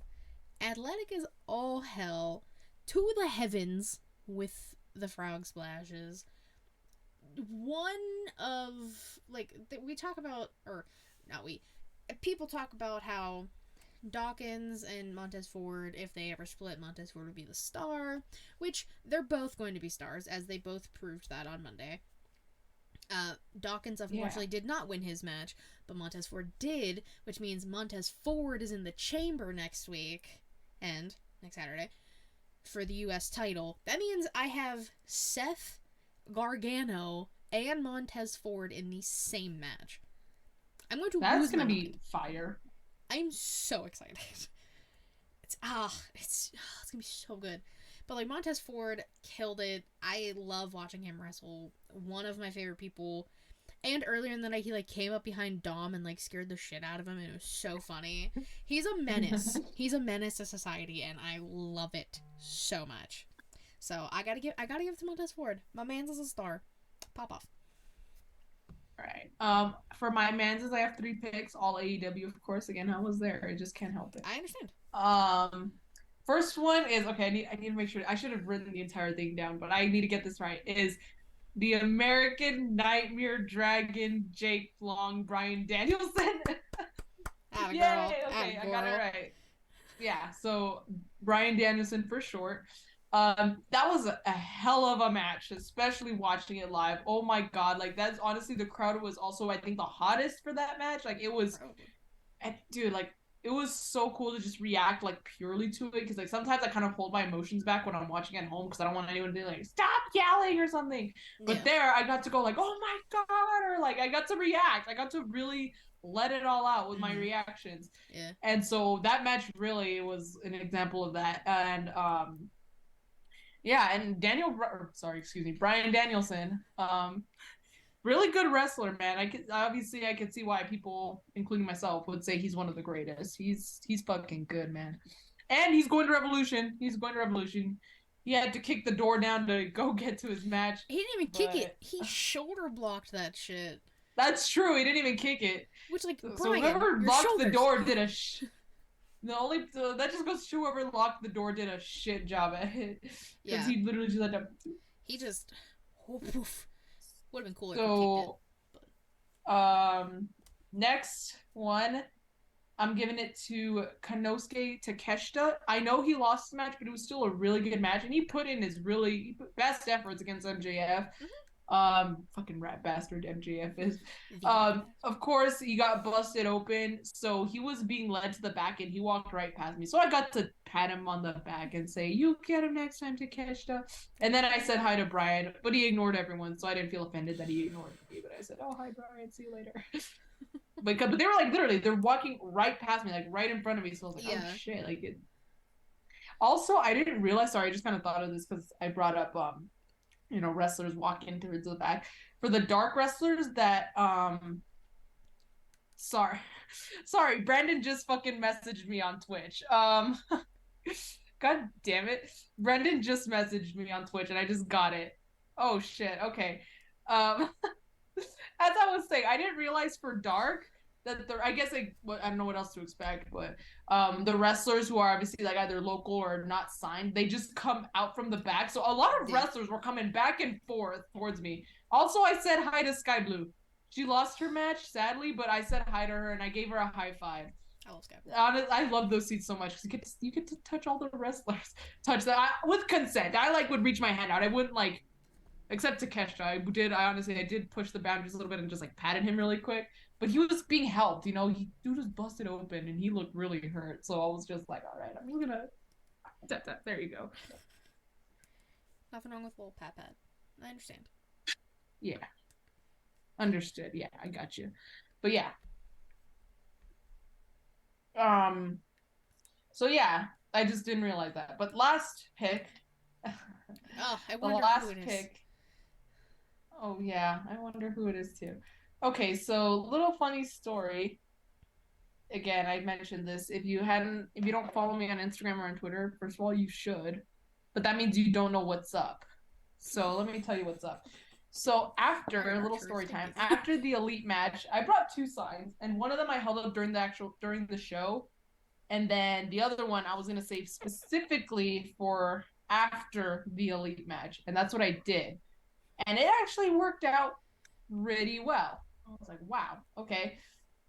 athletic as all hell, to the heavens with the frog splashes. One of like we talk about, or not we, people talk about how Dawkins and Montez Ford, if they ever split, Montez Ford would be the star, which they're both going to be stars, as they both proved that on Monday. Dawkins unfortunately did not win his match, but Montez Ford did, which means Montez Ford is in the chamber next week and next Saturday for the U.S. title. That means I have Seth Gargano and Montez Ford in the same match. I'm going to That's lose my gonna mind. be fire. I'm so excited. It's gonna be so good. But like Montez Ford killed it. I love watching him wrestle. One of my favorite people. And earlier in the night, he like came up behind Dom and like scared the shit out of him, and it was so funny. He's a menace. He's a menace to society, and I love it so much. So I gotta give it to Montez Ford. My man's is a star. Pop off. All right. For my man's, I have 3 picks, all AEW, of course. Again, I was there. I just can't help it. I understand. First one is okay. I need to make sure. I should have written the entire thing down, but I need to get this right. Is the American Nightmare Dragon Jake Long Brian Danielson? Atta Yay! girl. Okay, Atta I got it girl. right. Yeah. So Brian Danielson for short. That was a hell of a match, especially watching it live. Oh my god, like that's honestly the crowd was also I think the hottest for that match. Like it was, Probably. dude, like it was so cool to just react like purely to it because like sometimes I kind of hold my emotions back when I'm watching at home because I don't want anyone to be like stop yelling or something. But Yeah. there, I got to go like oh my god, or like I got to react. I got to really let it all out with my reactions. Yeah. And so that match really was an example of that. And yeah, and excuse me, Brian Danielson, really good wrestler, man. I could see why people, including myself, would say he's one of the greatest. He's fucking good, man. And he's going to Revolution. He had to kick the door down to go get to his match. He didn't even kick it. He shoulder blocked that shit. That's true. He didn't even kick it. Which, like, So Brian, whoever your locked shoulders. the door did that just goes to whoever locked the door did a shit job at it. Because he literally just had to. He just. Woof. Would have been cooler So, if he kicked it. Next one, I'm giving it to Konosuke Takeshita. I know he lost the match, but it was still a really good match, and he put in his best efforts against MJF. Fucking rat bastard MJF is. Of course, he got busted open, so he was being led to the back, and he walked right past me. So I got to pat him on the back and say, "You get him next time, Takeshita." And then I said hi to Brian, but he ignored everyone, so I didn't feel offended that he ignored me. But I said, "Oh, hi, Brian. See you later." But they were like literally they're walking right past me, like right in front of me. So I was like, Yeah. oh shit, like it. Also, I didn't realize. Sorry, I just kind of thought of this because I brought up wrestlers walking towards the back for the dark wrestlers that sorry sorry Brandon just fucking messaged me on Twitch. God damn it, Brendan just messaged me on Twitch and I just got it. Oh shit, okay. um as I was saying, I didn't realize for dark that I guess I don't know what else to expect, but the wrestlers who are obviously like either local or not signed, they just come out from the back. So a lot of wrestlers were coming back and forth towards me. Also, I said hi to Sky Blue. She lost her match, sadly, but I said hi to her and I gave her a high five. I love Sky Blue. I love those seats so much because you get to touch all the wrestlers, touch that with consent. I would reach my hand out. I wouldn't except to Kesha. I did push the boundaries a little bit and just patted him really quick. But he was being helped, dude was busted open and he looked really hurt. So I was just like, all right, I'm just gonna tap tap. There you go. Nothing wrong with a little pat pat. I understand. Yeah. Understood. Yeah, I got you. But yeah. So yeah, I just didn't realize that. But last pick. Oh, I wonder who it is. Pick. Oh yeah, I wonder who it is too. Okay, so little funny story. Again, I mentioned this. If you don't follow me on Instagram or on Twitter, first of all, you should. But that means you don't know what's up. So let me tell you what's up. So after a little story time, after the elite match, I brought 2 signs, and one of them I held up during the show, and then the other one I was gonna save specifically for after the elite match, and that's what I did. And it actually worked out pretty well. I was like, wow, okay.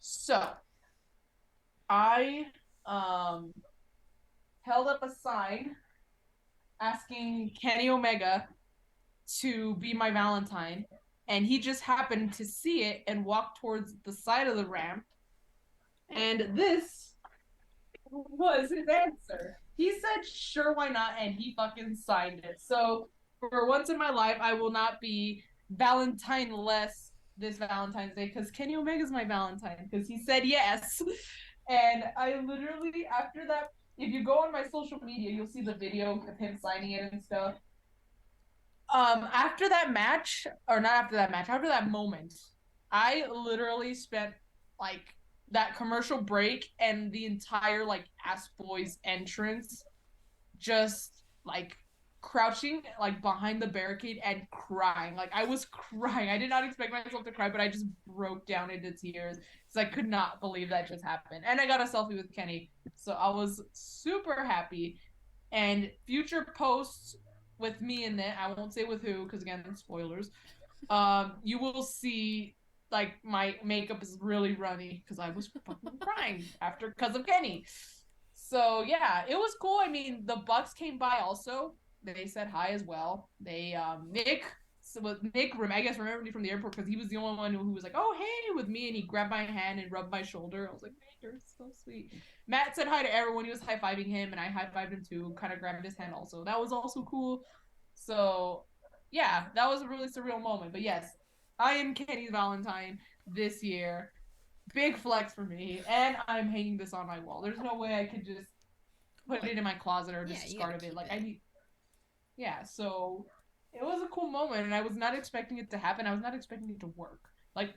So I held up a sign asking Kenny Omega to be my Valentine, and he just happened to see it and walk towards the side of the ramp. And this was his answer. He said, sure, why not? And he fucking signed it. So for once in my life, I will not be Valentine-less this Valentine's Day because Kenny Omega's my Valentine because he said yes. And I literally, after that, if you go on my social media, you'll see the video of him signing it and stuff. After that match, or not after that match, after that moment, I literally spent that commercial break and the entire Ass Boys entrance just crouching behind the barricade and crying. I was crying. I did not expect myself to cry, but I just broke down into tears because I could not believe that just happened. And I got a selfie with Kenny, so I was super happy. And future posts with me in it, I won't say with who because again, spoilers. You will see my makeup is really runny because I was fucking crying because of Kenny. So yeah, it was cool. I mean, the Bucks came by also. They said hi as well. They Nick, I guess, remembered me from the airport because he was the only one who was like, "Oh hey," with me, and he grabbed my hand and rubbed my shoulder. I was like, "Man, you're so sweet." Matt said hi to everyone. He was high fiving him, and I high fived him too. Kind of grabbed his hand also. That was also cool. So yeah, that was a really surreal moment. But yes, I am Kenny's Valentine this year. Big flex for me, and I'm hanging this on my wall. There's no way I could just put it in my closet or discard of it. I need. Yeah, so it was a cool moment, and I was not expecting it to happen. I was not expecting it to work.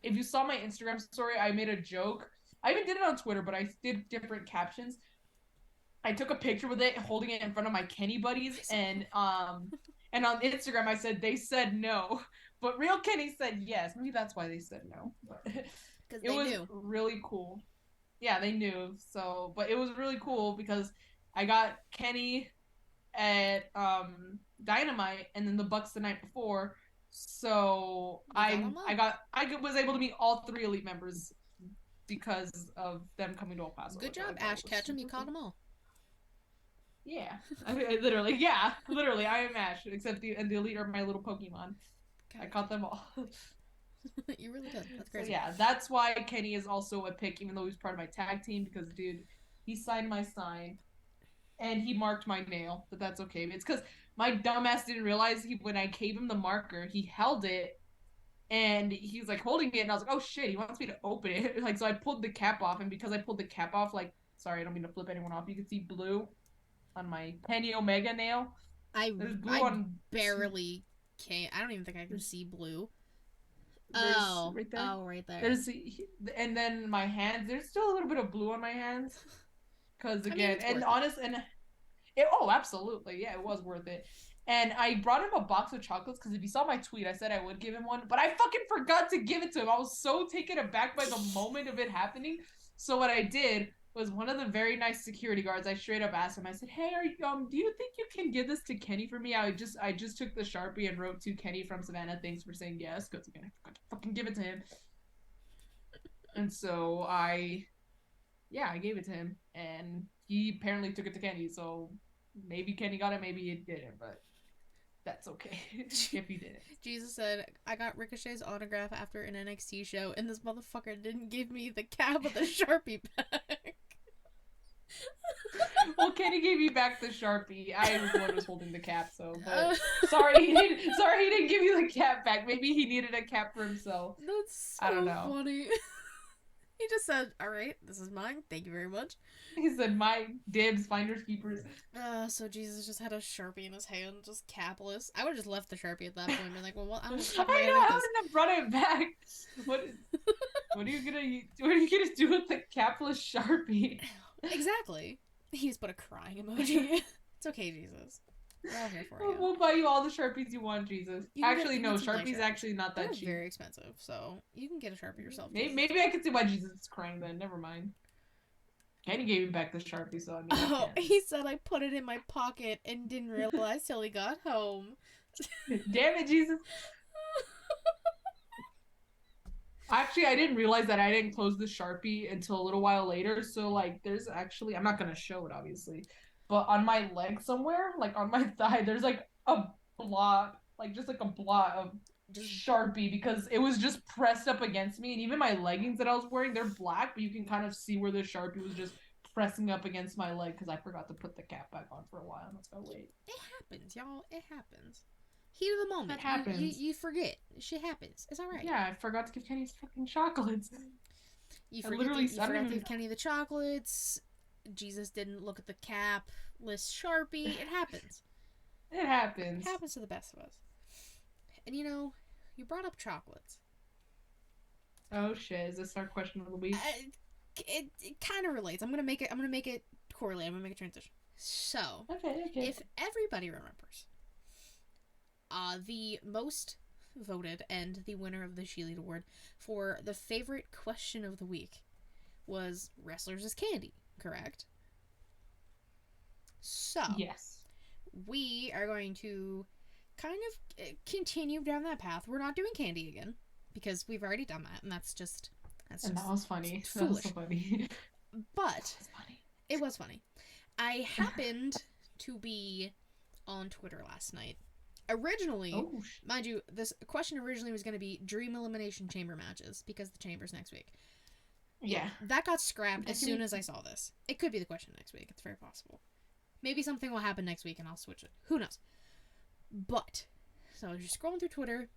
If you saw my Instagram story, I made a joke. I even did it on Twitter, but I did different captions. I took a picture with it, holding it in front of my Kenny buddies, and on Instagram I said they said no, but real Kenny said yes. Maybe that's why they said no. It was really cool. Yeah, they knew. So, but it was really cool because I got Kenny at Dynamite and then the Bucks the night before. So I was able to meet all 3 elite members because of them coming to El Paso. Good job, Ash Ketchum. You caught them all. Yeah, I literally, I am Ash, except the elite are my little Pokemon. Okay. I caught them all. You really did. That's crazy. So yeah, that's why Kenny is also a pick, even though he's part of my tag team, because dude, he signed my sign, and he marked my nail, but that's okay. It's because my dumbass didn't realize when I gave him the marker, he held it, and he's like holding it, and I was like, oh shit, he wants me to open it. Like, so I pulled the cap off, and because I pulled the cap off, like, sorry, I don't mean to flip anyone off. You can see blue on my Penny Omega nail. There's blue I on. barely can't. I don't even think I can see blue. There's right there. Oh, right there. There's, and then my hands. There's still a little bit of blue on my hands. Because again, and honest, and it, oh, absolutely, yeah, it was worth it. And I brought him a box of chocolates because if you saw my tweet, I said I would give him one, but I fucking forgot to give it to him. I was so taken aback by the moment of it happening. So what I did was one of the very nice security guards. I straight up asked him. I said, "Hey, are you, do you think you can give this to Kenny for me? I just took the Sharpie and wrote to Kenny from Savannah. Thanks for saying yes, because again, I forgot to fucking give it to him." And so I gave it to him, and he apparently took it to Kenny. So maybe Kenny got it, maybe he didn't, but that's okay if he didn't. Jesus said, I got Ricochet's autograph after an NXT show, and this motherfucker didn't give me the cap of the Sharpie back. Well, Kenny gave me back the Sharpie. I was the one who was holding the cap, so but sorry he didn't give you the cap back. Maybe he needed a cap for himself. That's so I don't know. funny. He just said, alright, this is mine. Thank you very much. He said, my dibs, finders, keepers. So Jesus just had a Sharpie in his hand, just capless. I would have just left the Sharpie at that point and been like, well, I don't know. I know, I wouldn't have brought it back. What are you gonna do with the capless Sharpie? Exactly. He just put a crying emoji. It's okay, Jesus. We're all here for you. We'll buy you all the Sharpies you want, Jesus. Actually, no, Sharpie's actually not that cheap. They're very expensive, so you can get a Sharpie yourself. Maybe I can see why Jesus is crying then. Never mind. Kenny gave me back the Sharpie, so I mean. Oh, he said I put it in my pocket and didn't realize till he got home. Damn it, Jesus. Actually, I didn't realize that I didn't close the Sharpie until a little while later. So, like, there's actually, I'm not going to show it, obviously. But on my leg somewhere, like on my thigh, there's like a blot, like just like a blot of Sharpie because it was just pressed up against me. And even my leggings that I was wearing, they're black, but you can kind of see where the Sharpie was just pressing up against my leg because I forgot to put the cap back on for a while. Let's go wait. It happens, y'all. It happens. Heat of the moment. That happens. You forget. Shit happens. It's all right. Yeah, I forgot to give Kenny his fucking chocolates. You forgot to give Kenny the chocolates. Jesus didn't look at the cap list Sharpie. It happens. It happens. It happens to the best of us. And you know, you brought up chocolates. Oh shit! Is this our question of the week? It kind of relates. I'm gonna make it correlate. I'm gonna make a transition. So, okay. If everybody remembers, the most voted and the winner of the ShElite Award for the favorite question of the week was wrestlers as candy. Correct? So, yes. We are going to kind of continue down that path. We're not doing candy again because we've already done that, and that's just and that was funny. Foolish. That was so funny. But it was funny. I happened to be on Twitter last night. Originally, mind you, this question originally was going to be Dream Elimination Chamber matches because the Chamber's next week. Yeah. That got scrapped as soon as I saw this. It could be the question next week. It's very possible. Maybe something will happen next week and I'll switch it. Who knows? But, so I was just scrolling through Twitter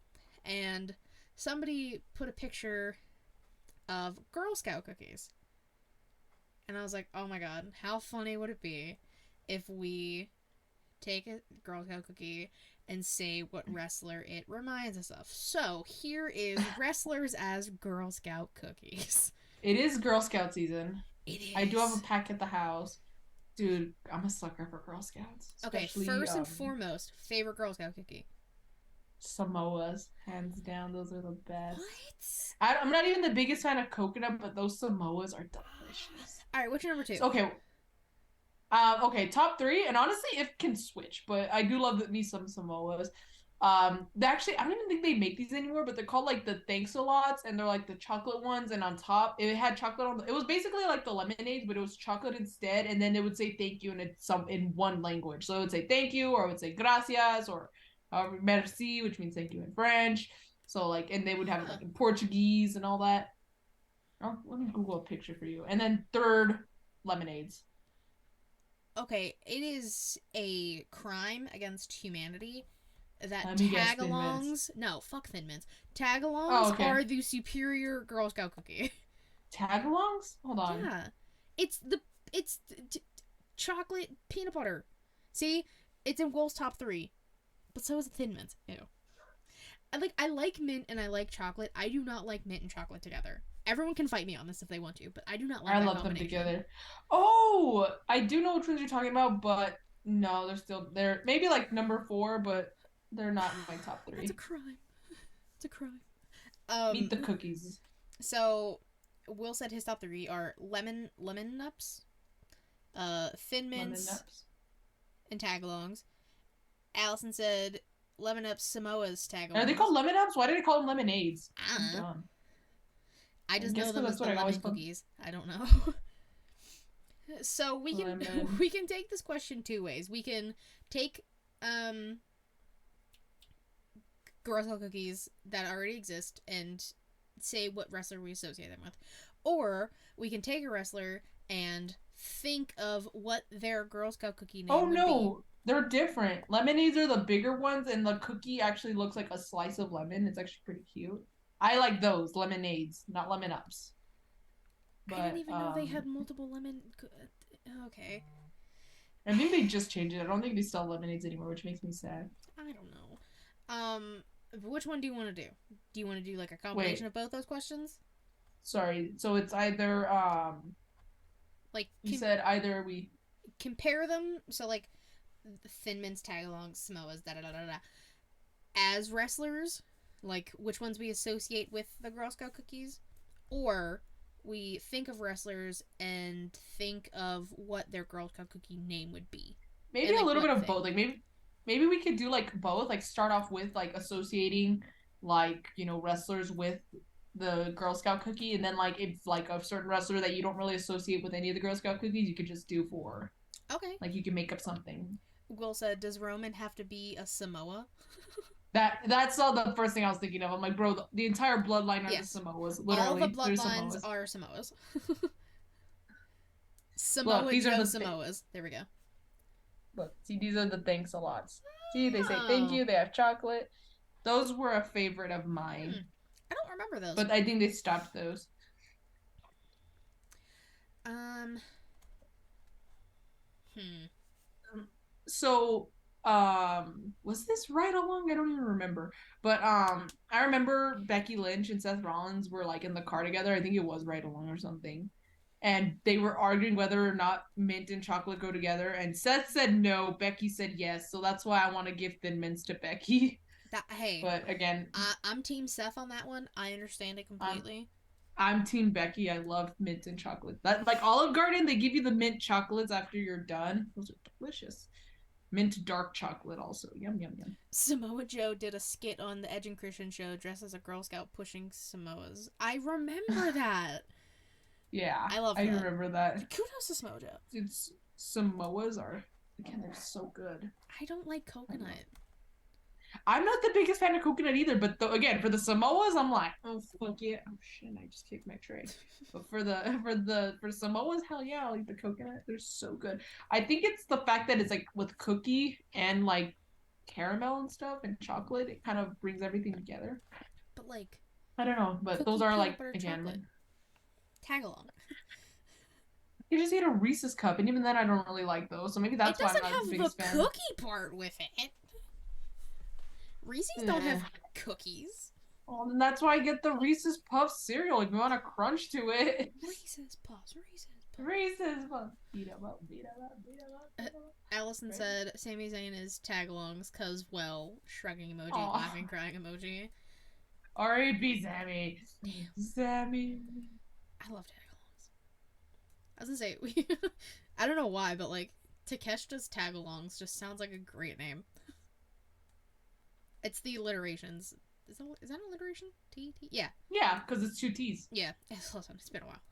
and somebody put a picture of Girl Scout cookies. And I was like, oh my god, how funny would it be if we take a Girl Scout cookie and say what wrestler it reminds us of. So, here is wrestlers as Girl Scout cookies. It is Girl Scout season. It is. I do have a pack at the house. Dude, I'm a sucker for Girl Scouts. Okay, first and foremost, favorite Girl Scout cookie? Samoas. Hands down, those are the best. What? I'm not even the biggest fan of coconut, but those Samoas are delicious. Alright, what's your number 2? Okay. Okay, top 3, and honestly, it can switch, but I do love me some Samoas. They actually, I don't even think they make these anymore, but they're called like the Thanks-a-Lots, and they're like the chocolate ones, and on top it had chocolate on. It was basically like the lemonade, but it was chocolate instead, and then it would say thank you in one language. So it would say thank you, or it would say gracias, or merci, which means thank you in French. So like, and they would have it like in Portuguese and all that. Oh, let me Google a picture for you. And then third, lemonades. Okay, it is a crime against humanity that Let me guess, Thin tag-alongs... No, fuck Thin Mints. Oh, Tag-alongs okay. are the superior Girl Scout cookie. Tagalongs? Hold on. Yeah. It's the... It's chocolate peanut butter. See? It's in Will's top 3. But so is Thin Mints. Ew. I like mint and I like chocolate. I do not like mint and chocolate together. Everyone can fight me on this if they want to, but I do not like I that love them combination. together. Oh, I do know which ones you're talking about, but no, they're maybe like number 4, but they're not in my top 3. That's a crime. It's a crime. Meet the cookies. So Will said his top 3 are lemon nups, Thin Mints, and tagalongs. Allison said lemon ups, Samoa's tagalongs. Are they called lemon ups? Why did they call them lemonades? I'm dumb. I just know them as the lemon cookies. I don't know. So we can take this question 2 ways. We can take Girl Scout cookies that already exist and say what wrestler we associate them with, or we can take a wrestler and think of what their Girl Scout cookie name would be. They're different. Lemonades are the bigger ones, and the cookie actually looks like a slice of lemon. It's actually pretty cute. I like those lemonades, not lemon ups. But, I didn't even know they had multiple lemon. Okay. I think they just changed it. I don't think they sell lemonades anymore, which makes me sad. I don't know. Which one do you want to do? Do you want to do like a combination of both those questions? Sorry. So it's either like you said, either we compare them. So like Thin Mints, Tagalongs, Samoas, da da da da da. As wrestlers, like which ones we associate with the Girl Scout cookies, or we think of wrestlers and think of what their Girl Scout cookie name would be. Maybe and, like, a little bit of both. Like maybe we could do like both. Like start off with like associating like, you know, wrestlers with the Girl Scout cookie, and then like if like a certain wrestler that you don't really associate with any of the Girl Scout cookies, you could just do 4. Okay. Like you can make up something. Will said, does Roman have to be a Samoa? That's all the first thing I was thinking of. I'm like, bro, the entire bloodline are the Samoas. Literally, all the bloodlines are Samoas. Samoa Look, these Joe are the Samoas. There we go. Look, see, these are the thanks a lots. See, they say thank you. They have chocolate. Those were a favorite of mine. I don't remember those. But I think they stopped those. So, was this Ride Along? I don't even remember. But I remember Becky Lynch and Seth Rollins were like in the car together. I think it was Ride Along or something. And they were arguing whether or not mint and chocolate go together. And Seth said no. Becky said yes. So that's why I want to give Thin Mints to Becky. Hey. But again, I'm Team Seth on that one. I understand it completely. I'm Team Becky. I love mint and chocolate. That like Olive Garden, they give you the mint chocolates after you're done. Those are delicious. Mint dark chocolate also. Yum, yum, yum. Samoa Joe did a skit on the Edge and Christian show dressed as a Girl Scout pushing Samoas. I remember that. Yeah. I love that. I remember that. Kudos to Samoa Joe. Dude, Samoas are, again, they're so good. I don't like coconut. I'm not the biggest fan of coconut either, but again, for the Samoas, I'm like, oh fuck yeah. Oh shit, I just kicked my tray. But for Samoas, hell yeah, I like the coconut. They're so good. I think it's the fact that it's like with cookie and like caramel and stuff and chocolate, it kind of brings everything together. But like, I don't know, but those are like, again, tag along. You just eat a Reese's cup, and even then I don't really like those, so maybe that's why I'm not the biggest fan. It doesn't have the cookie part with it. Reese's don't have cookies. Well, then that's why I get the Reese's Puffs cereal if you want to crunch to it. Reese's Puffs. Reese's Puffs. Beat 'em up, beat 'em up, beat 'em up. Allison said Sami Zayn is tagalongs because, well, shrugging emoji, laughing, crying emoji. R.A.P. Sammy. Damn. Sammy. I love tagalongs. I was gonna say, I don't know why, but like, Takeshita's tagalongs just sounds like a great name. It's the alliterations. Is that alliteration? T? Yeah. Yeah, because it's 2 T's. Yeah. Listen, it's been a while.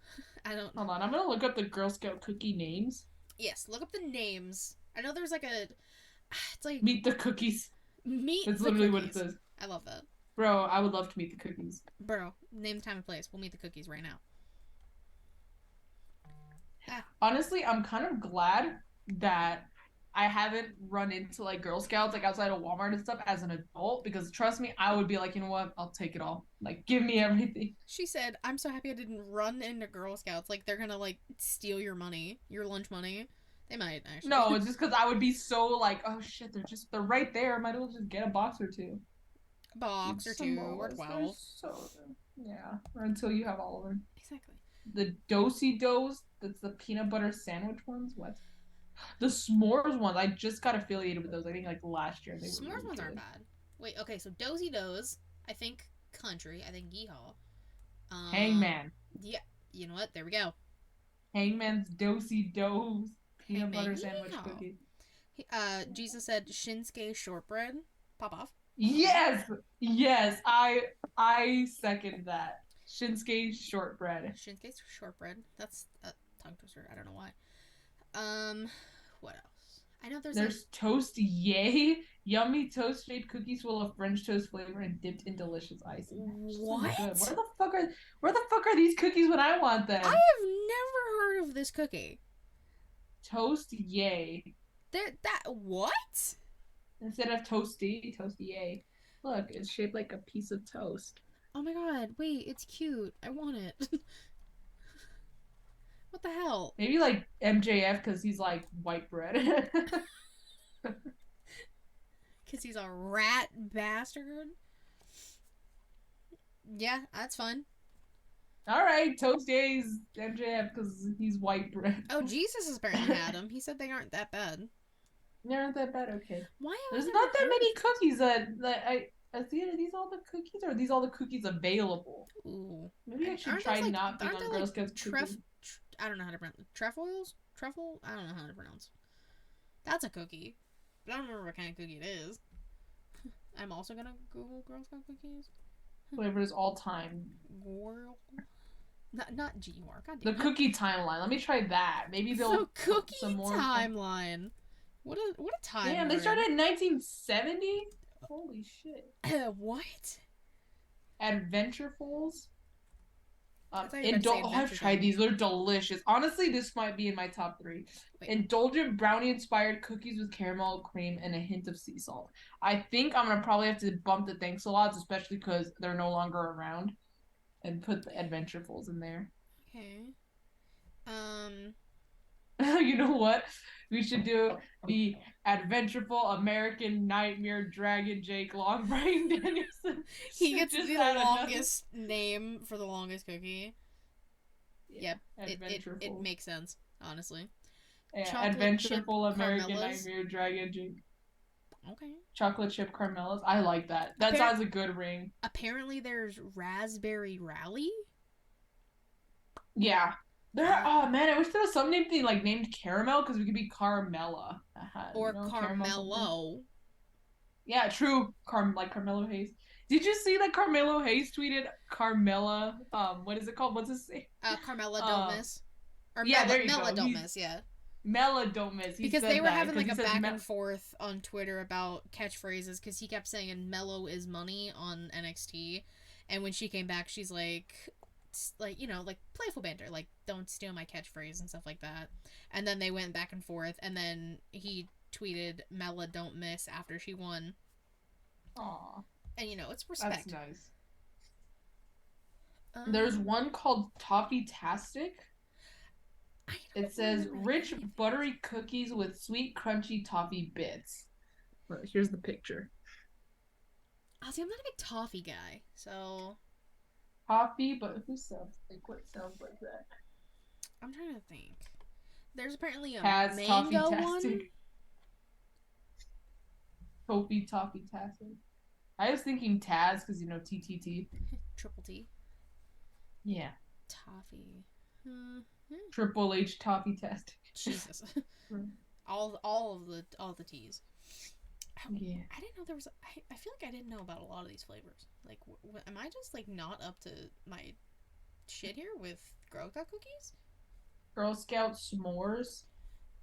I don't... Hold on, I'm gonna look up the Girl Scout cookie names. Yes, look up the names. I know there's like a... It's like... Meet the cookies. That's literally what it says. I love that. Bro, I would love to meet the cookies. Bro, name, time, and place. We'll meet the cookies right now. Honestly, I'm kind of glad that I haven't run into like Girl Scouts like outside of Walmart and stuff as an adult because trust me, I would be like, you know what? I'll take it all. Like, give me everything. She said, "I'm so happy I didn't run into Girl Scouts. Like they're gonna like steal your money, your lunch money. They might actually. No, it's just because I would be so like, oh shit, they're right there. Might as well just get a box or two. Box Huge or 2 or Samoas. They're 12. so yeah. Or until you have all of them. Exactly. The Dosey Dos, that's the peanut butter sandwich ones. What? The s'mores ones, I just got affiliated with those. I think like last year they were S'mores really ones aren't good. bad. Wait, okay, so Dozy Does, I think country, I think yeehaw. Hangman. Yeah, you know what? There we go. Hangman's Dosey Dos peanut Hangman butter sandwich yeehaw. cookie. Jesus said Shinsuke shortbread. Pop off. Yes, yes, I second that. Shinsuke shortbread. Shinsuke shortbread. That's a tongue twister. I don't know why. What else? I know There's toast yay, yummy toast shaped cookies full of French toast flavor and dipped in delicious icing. So what? good. Where the fuck are these cookies when I want them? I have never heard of this cookie. Toast yay. What? Instead of toasty yay. Look, it's shaped like a piece of toast. Oh my god! Wait, it's cute. I want it. What the hell? Maybe like MJF because he's like white bread. Because he's a rat bastard. Yeah, that's fun. All right, toast yays MJF because he's white bread. Oh, Jesus has apparently had them. He said they aren't that bad. They aren't that bad. Okay. Why? There's not that many cookies that I. Are these all the cookies, or are these all the cookies available? Ooh. Maybe I should try not being on Girl Scouts cookies. I don't know how to pronounce trefoils. Truffle. I don't know how to pronounce. That's a cookie, but I don't remember what kind of cookie it is. I'm also gonna Google Girl Scout cookies. Flavors all time. Girl. Not G-War. The cookie timeline. Let me try that. Maybe they'll so cookie some more timeline. What a timeline. Damn, they started in 1970. Holy shit. What? Adventurefuls. I've tried thing. these. They're delicious. Honestly, this might be in my top 3. Wait. Indulgent brownie-inspired cookies with caramel cream and a hint of sea salt. I think I'm gonna probably have to bump the thanks a lot, especially because they're no longer around, and put the Adventurefuls in there. Okay. You know what? We should do the Adventureful American Nightmare Dragon Jake Long Brian Danielson. He gets the longest name for the longest cookie. Yeah, yep, it makes sense, honestly. Yeah, Adventureful American Nightmare Dragon Jake. Okay. Chocolate chip caramellas. I like that. That sounds a good ring. Apparently there's Raspberry Rally. Yeah. Oh man, I wish there was some thing like named Caramel because we could be Carmella. Or Carmelo. Yeah, true. Like Carmelo Hayes. Did you see that Carmelo Hayes tweeted Carmella? What is it called? What's his name? Carmella Don't Miss. Or yeah, there you Mela go. Don't Miss, yeah. Mela Don't Miss. Because they were having like a back and forth on Twitter about catchphrases because he kept saying Mellow is money on NXT. And when she came back, she's like, you know, like playful banter, like don't steal my catchphrase and stuff like that. And then they went back and forth, and then he tweeted Mela Don't Miss after she won. Aww. And you know, it's respect. That's nice. There's one called Toffee-tastic. It says rich buttery cookies with sweet crunchy toffee bits. Here's the picture. See, I'm not a big toffee guy, so toffee, but who sells what sounds like that? I'm trying to think. There's apparently a Taz mango one. Toffee-tastic. I was thinking Taz because you know TTT. Triple T. Yeah. Toffee. Triple H Toffee-tastic. Jesus. all the T's. Yeah. I didn't know there was. I feel like I didn't know about a lot of these flavors. Like, am I just like not up to my shit here with Girl Scout cookies? Girl Scout s'mores.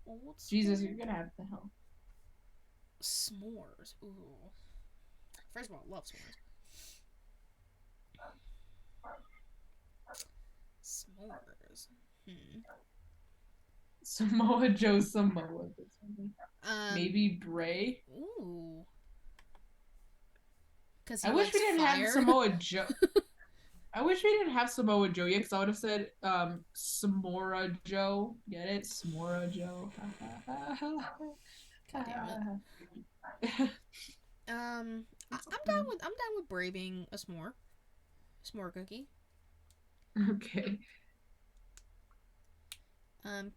Old Jesus, you're gonna have to help. S'mores. Ooh. First of all, I love s'mores. S'mores. Samoa Joe Samoa. Maybe Bray. Ooh. Because I he wish we likes didn't have fire. Samoa Joe. I wish we didn't have Samoa Joe yet, because I would have said Samora Joe. Get it? Samora Joe. God damn it. I'm down with Bray being a s'more cookie. Okay.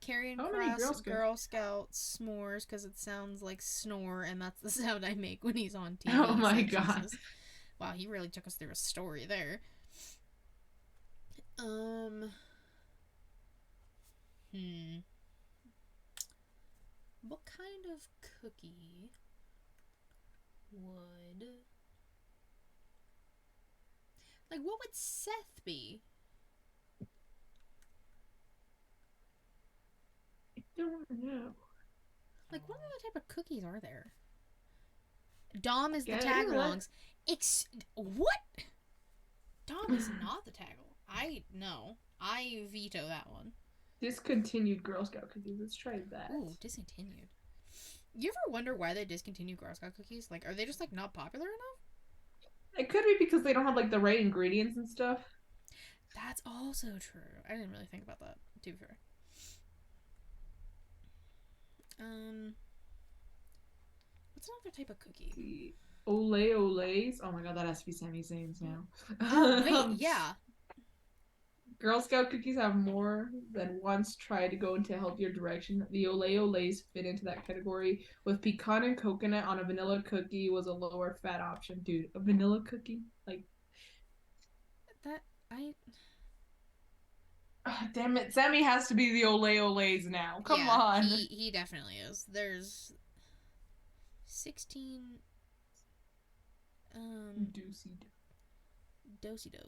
Carrying How many cross Girl Girl Scouts? Scout s'mores because it sounds like snore, and that's the sound I make when he's on TV. Oh my Said god. Jesus. Wow, he really took us through a story there. What kind of cookie would, like, what would Seth be? I don't know. Like, what other type of cookies are there? Dom is the Yeah, tag-alongs. What? Dom is not the tag-along. I veto that one. Discontinued Girl Scout cookies. Let's try that. Ooh, discontinued. You ever wonder why they discontinued Girl Scout cookies? Like, are they just, like, not popular enough? It could be because they don't have like the right ingredients and stuff. That's also true. I didn't really think about that, to be fair. What's another type of cookie? Ole Ole's. Oh my god, that has to be Sami Zayn's now. Oh, wait, yeah. Girl Scout cookies have more than once tried to go into a healthier direction. The Ole Ole's fit into that category, with pecan and coconut on a vanilla cookie was a lower fat option. Dude, a vanilla cookie? Like, That, damn it, Sammy has to be the Ole Ole's now. Come on. He definitely is. There's 16 Dosey Do.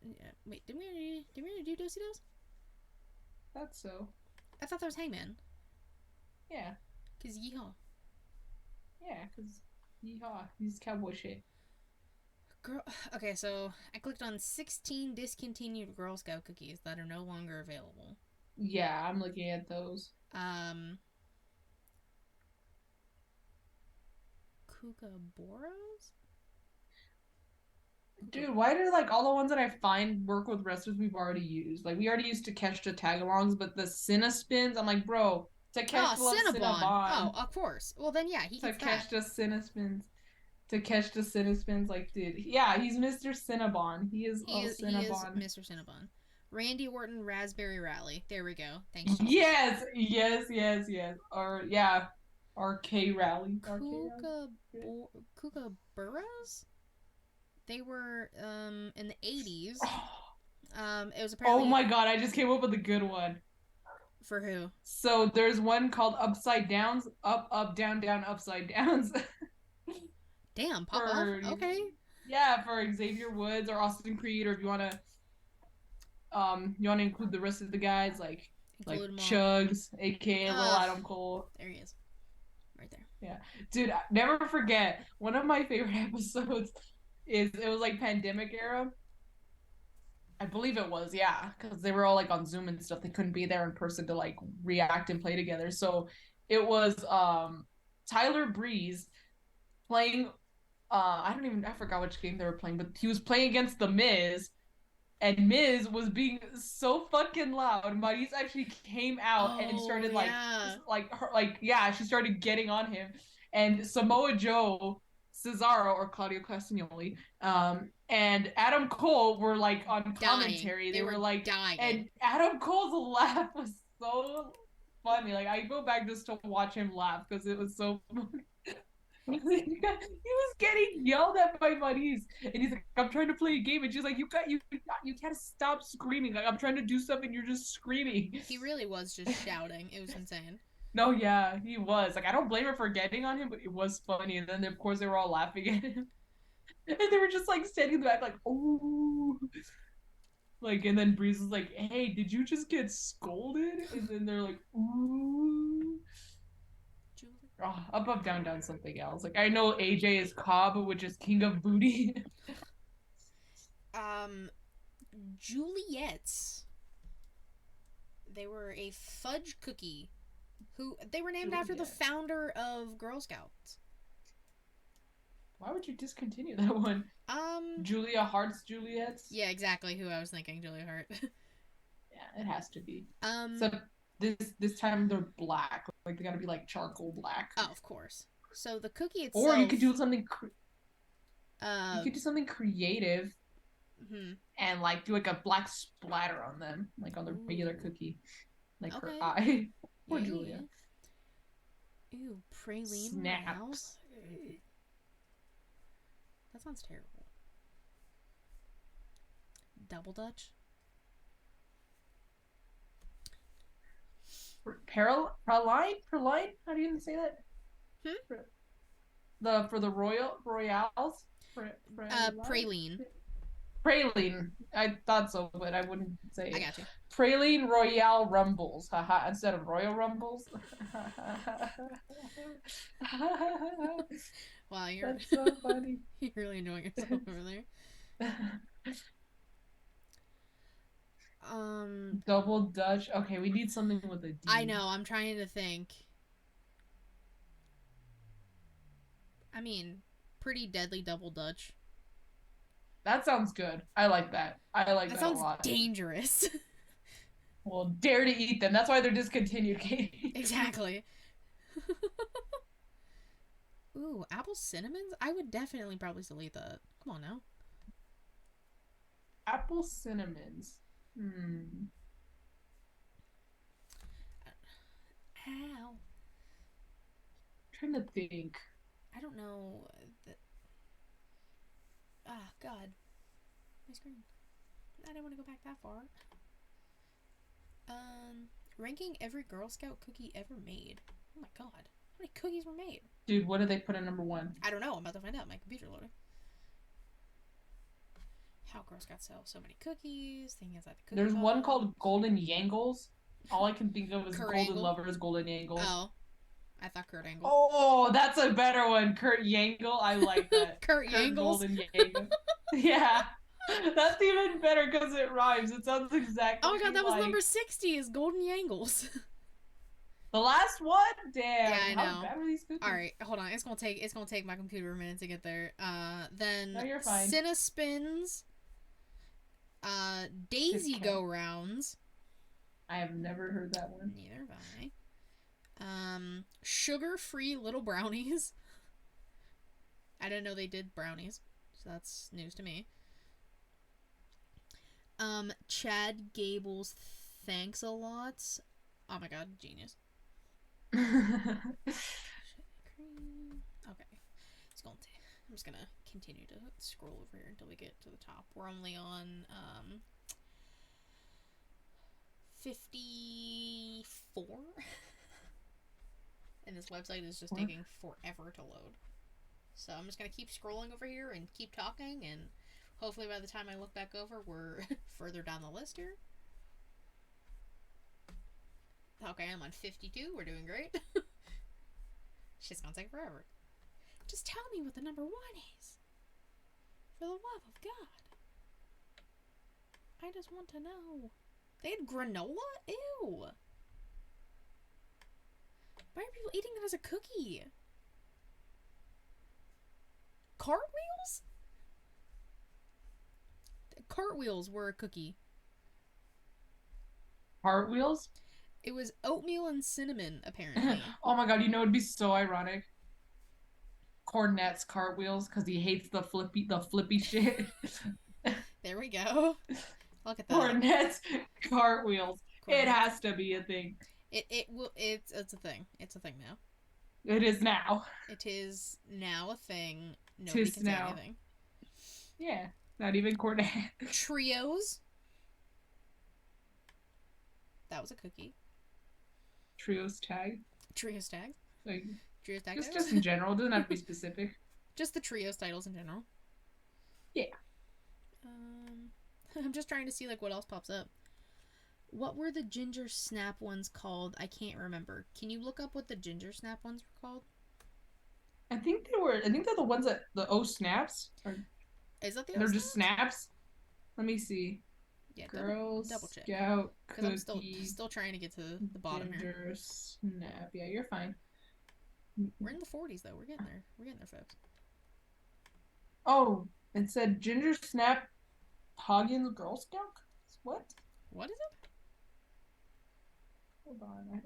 Yeah. Wait, did we already do Dosey Dos? That's so. I thought that was Hangman. Yeah. Cause yeehaw. Yeah, cause yeehaw, he's cowboy shit. Girl. Okay, so I clicked on 16 discontinued Girl Scout cookies that are no longer available. Yeah, I'm looking at those. Kookaburras? Dude, why do like all the ones that I find work with wrestlers we've already used? Like we already used Takeshita tag-alongs, but the Cinnespins, I'm like, bro, Takeshita loves Cinnabon. Cinnabon. Oh, of course. Well, then yeah, he gets that. Takeshita Cinnespins. Takeshita Cinnespins, like, dude, yeah, he's Mr. Cinnabon. He is Cinnabon. He is Mr. Cinnabon. Randy Orton Raspberry Rally. There we go. Thanks, Jesus. Yes. Or yeah, RK Rally. Kookaburras? They were in the 80s. It was apparently. Oh my god, I just came up with a good one. For who? So there's one called Upside Downs, up, down, upside downs. Damn, pop off. Okay. Yeah, for Xavier Woods or Austin Creed, or if you wanna include the rest of the guys like Chugs, aka Lil Adam Cole. There he is. Right there. Yeah. Dude, never forget, one of my favorite episodes it was like pandemic era. I believe it was, yeah, because they were all like on Zoom and stuff. They couldn't be there in person to like react and play together. So it was Tyler Breeze playing I forgot which game they were playing, but he was playing against the Miz, and Miz was being so fucking loud. Maurice actually came out and started she started getting on him, and Samoa Joe, Cesaro or Claudio Castagnoli, and Adam Cole were like on commentary. They were like dying, and Adam Cole's laugh was so funny. Like I go back just to watch him laugh because it was so funny. He was getting yelled at by buddies, and he's like, "I'm trying to play a game," and she's like, "You can't stop screaming! Like I'm trying to do something, you're just screaming." He really was just shouting. It was insane. No, yeah, he was. Like I don't blame her for getting on him, but it was funny. And then of course they were all laughing at him, and they were just like standing in the back, like, "Oh." Like, and then Breeze was like, "Hey, did you just get scolded?" And then they're like, "Ooh." Oh, up, down, something else. Like I know AJ is Cobb, which is King of Booty. Juliet's. They were a fudge cookie. They were named after the founder of Girl Scouts. Why would you discontinue that one? Julia Hart's Juliet's? Yeah, exactly who I was thinking, Julia Hart. Yeah, it has to be. So this time they're black. Like they gotta be like charcoal black. Oh, of course. So the cookie itself. Or you could do something. You could do something creative. And like do like a black splatter on them, like on the regular cookie, like her eye. Poor Julia. Ew, praline snaps. That sounds terrible. Double Dutch. Praline? How do you even say that? For the royals. Praline. Praline. I thought so, but I wouldn't say it. I got you. Praline Royale Rumbles. Haha. Instead of Royal Rumbles. Wow, that's so funny. You're really enjoying yourself over there. Double Dutch. Okay, we need something with a D. I know, I'm trying to think. I mean, pretty deadly double Dutch. That sounds good. I like that. I like that a lot. That sounds dangerous. Well, dare to eat them. That's why they're discontinued, Katie. Exactly. Ooh, apple cinnamons? I would definitely probably still eat that. Come on now. Apple cinnamons. Ow. I'm trying to think. I don't know. Ah, God. My screen. I don't want to go back that far. Ranking every Girl Scout cookie ever made. Oh my God. How many cookies were made? Dude, what did they put at number 1? I don't know. I'm about to find out. My computer loading. How Girl Scouts sell so many cookies. Thing inside the cookie There's box. one called Golden Yangles. All I can think of is Kurt Golden Angle? Lovers, Golden Yangles. Oh. I thought Kurt Angle. Oh, that's a better one. Kurt Yangle. I like that. Kurt Yangles? Golden Yangle. Yeah. That's even better because it rhymes. It sounds exactly Oh my God, that was like... number 60 is Golden Yangles. The last one? Damn. Yeah, I know. How bad were these cookies? Alright, hold on. It's gonna take my computer a minute to get there. Then No, you're fine. Cinnaspins. Daisy Go Rounds. I have never heard that one. Neither have I. Sugar-free little brownies. I didn't know they did brownies, so that's news to me. Chad Gable's Thanks a Lot. Oh my God, genius. Okay. I'm just gonna continue to scroll over here until we get to the top. We're only on 54. And this website is just taking forever to load. So I'm just gonna keep scrolling over here and keep talking, and hopefully by the time I look back over, we're further down the list here. Okay, I'm on 52. We're doing great. Shit's gonna take forever. Just tell me what the number 1 is. For the love of God. I just want to know. They had granola? Ew. Why are people eating that as a cookie? Cartwheels? Cartwheels were a cookie. Cartwheels? It was oatmeal and cinnamon, apparently. Oh my God, you know it'd be so ironic. Cornet's cartwheels, because he hates the flippy shit. There we go. Look at that. Cornet's cartwheels. It has to be a thing. It's a thing. It's a thing now. It is now. It is now a thing. Nobody can say anything. Yeah, not even Cornet. Trios. That was a cookie. Trios tag. Trios tag. Like, Trios tag. just in general. It doesn't have to be specific. Just the trios titles in general. Yeah. I'm just trying to see like what else pops up. What were the ginger snap ones called? I can't remember. Can you look up what the ginger snap ones were called? I think they're the ones that the O snaps. Is that the? They're just snaps. Let me see. Yeah, Girl double check. Scout Because I'm cookie. still trying to get to the bottom here. Ginger snap. Yeah, you're fine. We're in the 40s though. We're getting there. We're getting there, folks. Oh, it said ginger snap Hagen's Girl Scout cookies? What? What is it? Hold on,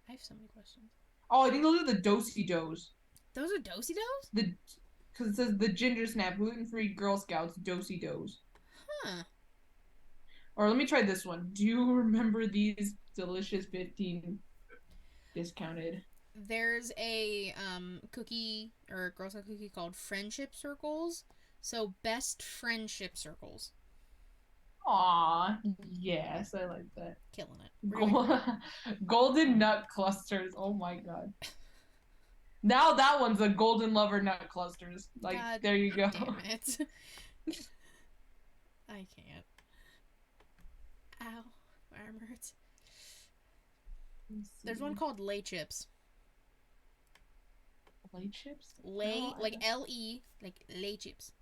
I have so many questions. Oh, I think those are the Do-si-dos. Those are Do-si-dos? Because it says the ginger snap gluten-free Girl Scouts Do-si-dos. Huh. Or let me try this one. Do you remember these delicious 15 discounted? There's a cookie or Girl Scout cookie called Friendship Circles. So best friendship circles. Aw, yes, I like that. Killing it. Golden nut clusters. Oh my god. Now that one's a golden lover nut clusters. Like, God there you go. Damn it. I can't. Ow. My arm hurts. There's one called Lay Chips. Lay chips? Lay, like L-E, like Lay Chips.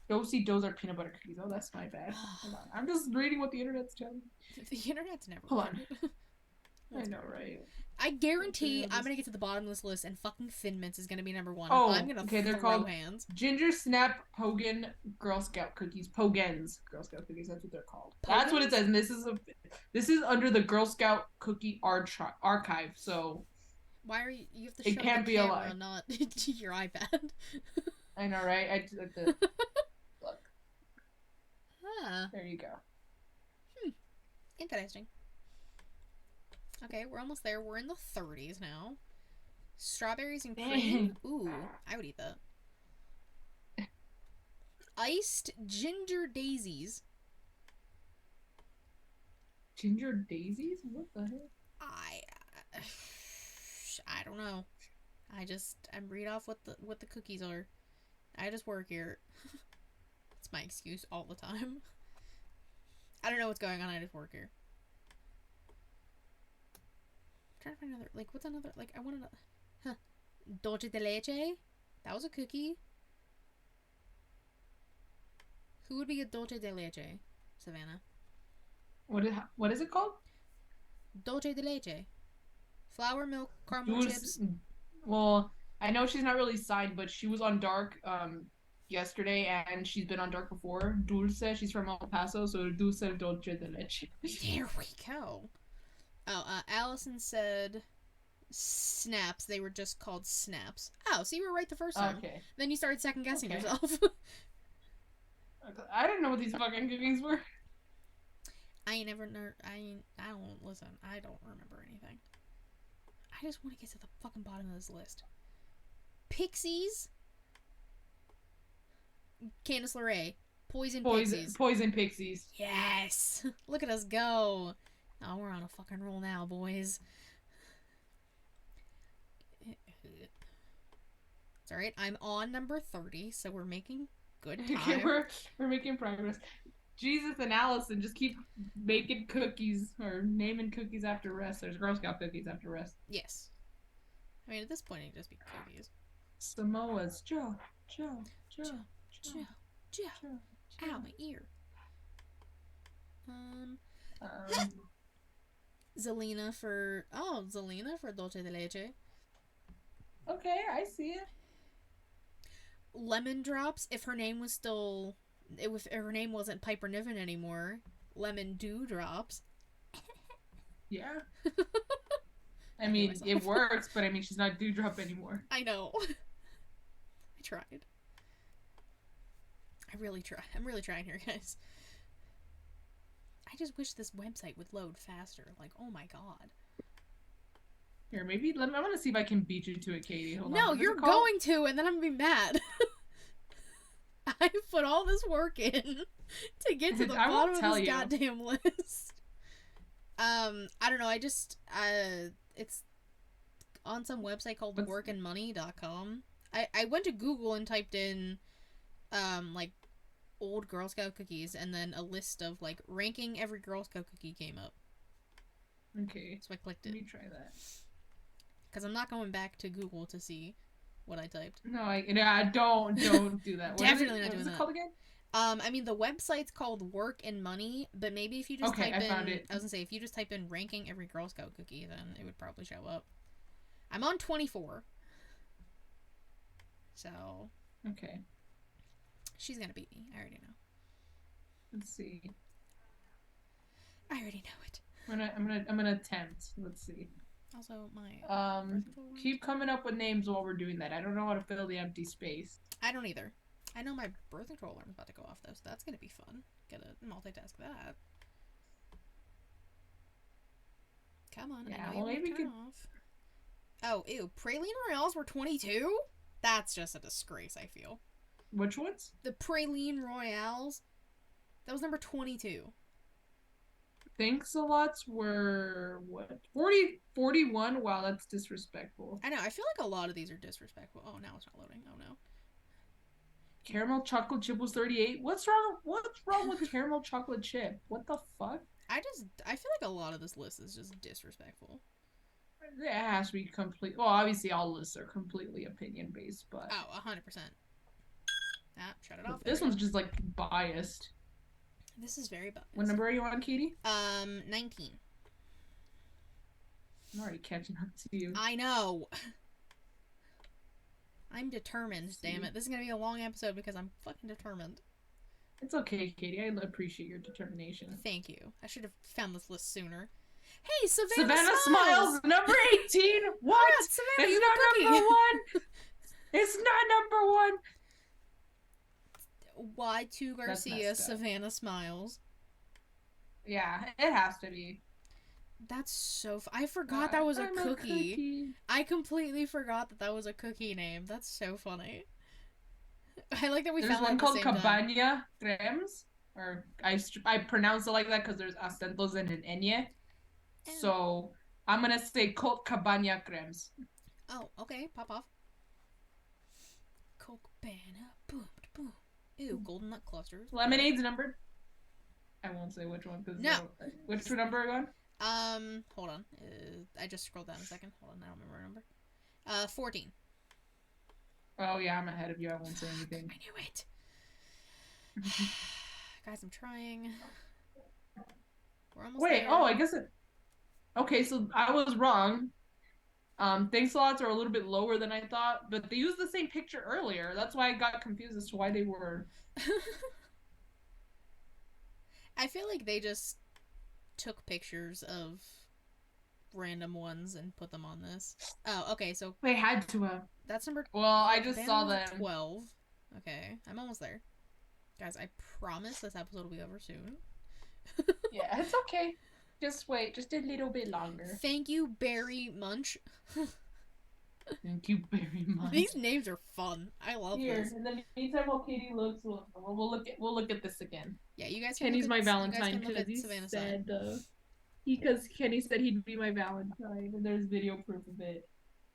Do-si-dos are peanut butter cookies. Oh, that's my bad. Hold on. I'm just reading what the internet's telling me. The internet's never Hold on. right. I know, right? I guarantee I'm gonna get to the bottom of this list and fucking Thin Mints is gonna be number one. Oh, I'm gonna okay, they're throw called hands. Ginger Snap Pogen Girl Scout cookies. Pogens Girl Scout cookies. That's what they're called. Pogens? That's what it says. And this is under the Girl Scout cookie archive. So why are you have to show it can't the be camera, a lie. not your iPad? I know, right? Look. Huh. There you go. Interesting. Okay, we're almost there. We're in the 30s now. Strawberries and cream. Ooh, I would eat that. Iced ginger daisies. Ginger daisies? What the heck? I don't know. I'm read off what the cookies are. I just work here. It's my excuse all the time. I don't know what's going on. I just work here. I'm trying to find another. Like, what's another? Like, I want another. Huh. Dulce de leche. That was a cookie. Who would be a dulce de leche? Savannah. What is it called? Dulce de leche. Flour, milk, caramel chips. Well, I know she's not really signed, but she was on Dark yesterday, and she's been on Dark before. Dulce, she's from El Paso, so Dulce Dulce de Leche. There we go. Oh, Allison said snaps. They were just called snaps. Oh, so you were right the first time. Okay. Then you started second guessing yourself. I didn't know what these fucking cookies were. I don't listen. I don't remember anything. I just want to get to the fucking bottom of this list. Pixies. Candice LeRae. Poison Pixies. Poison Pixies. Yes. Look at us go. Oh, we're on a fucking roll now, boys. It's alright. I'm on number 30, so we're making good time. Okay, we're making progress. Jesus and Allison just keep making cookies or naming cookies after rest. There's Girl Scout cookies after rest. Yes. I mean, at this point, it'd just be cookies. Samoa's Joe. Ow, my ear. Zelina for Dulce de Leche. Okay, I see it. Lemon Drops, if her name was still... If her name wasn't Piper Niven anymore, Lemon Dewdrops. Yeah. I mean, it works, but I mean, she's not Dewdrop anymore. I know. I tried. I really tried. I'm really trying here, guys. I just wish this website would load faster. Like, oh my god. Here, maybe I want to see if I can beat you to it, Katie. Hold on. No, you're going to, and then I'm gonna be mad. I put all this work in to get to the bottom of this goddamn list. I don't know. It's on some website called workandmoney.com. I went to Google and typed in, like, old Girl Scout cookies, and then a list of, like, ranking every Girl Scout cookie came up. Okay. So I clicked it. Let me try that. Because I'm not going back to Google to see what I typed. No, don't do that. Definitely not doing that. What is it called again? I mean, the website's called Work and Money, but maybe if you just Okay, type I in, found it. I was gonna say, if you just type in ranking every Girl Scout cookie, then it would probably show up. I'm on 24. So. Okay. She's gonna beat me. I already know. Let's see. I already know it. I'm gonna attempt. Let's see. Also, my keep coming up with names while we're doing that. I don't know how to fill the empty space. I don't either. I know my birth control alarm's about to go off though, so that's gonna be fun. Gotta multitask that. Come on, Yeah, I know well, maybe turn off. Oh, ew! Praline Royales were 22. That's just a disgrace. I feel. Which ones? The Praline Royales. That was number 22. Thanks a lots were what? 41? Wow, that's disrespectful. I know. I feel like a lot of these are disrespectful. Oh, now it's not loading. Oh no. Caramel chocolate chip was 38. What's wrong with caramel chocolate chip? What the fuck? I feel like a lot of this list is just disrespectful. It has to be complete. Well, obviously all lists are completely opinion based, but oh, 100%. Ah, shut it off. This one's just like biased. This is very biased. What number are you on, Katie? 19. I'm already catching up to you. I know. I'm determined, damn it. This is gonna be a long episode because I'm fucking determined. It's okay, Katie. I appreciate your determination. Thank you. I should have found this list sooner. Hey, Savannah Smiles, number 18. What? Oh, Savannah, it's not number 1. It's not number 1. Y2 Garcia, Savannah Smiles. Yeah, it has to be. That's so. I forgot that was a cookie. I completely forgot that was a cookie name. That's so funny. I like that we found one called Cabana Cremes, or I pronounce it like that because there's acentos and an enye. So I'm gonna say Coke Cabana Cremes. Oh, okay, pop off. Coke Cabana, boom, boom. Ew, golden nut clusters. Lemonade's numbered. I won't say which one because which number are you on? Hold on. I just scrolled down a second. Hold on, I don't remember a number. 14. Oh yeah, I'm ahead of you. I won't say anything. I knew it. Guys, I'm trying. We're almost there. Oh, I guess it. Okay, so I was wrong. Thanks a lots are a little bit lower than I thought, but they used the same picture earlier. That's why I got confused as to why they were. I feel like they just took pictures of random ones and put them on this. Oh, okay, so they had to have. That's number. Well, I just saw that 12. Okay, I'm almost there, guys. I promise this episode will be over soon. Yeah, it's okay. Just wait, just a little bit longer. Thank you, Berry Munch. Thank you very much. These names are fun. I love this. In the meantime, while Katie looks, we'll look at this again. Yeah, you guys. Kenny's my Valentine because he said because Kenny said he'd be my Valentine, and there's video proof of it.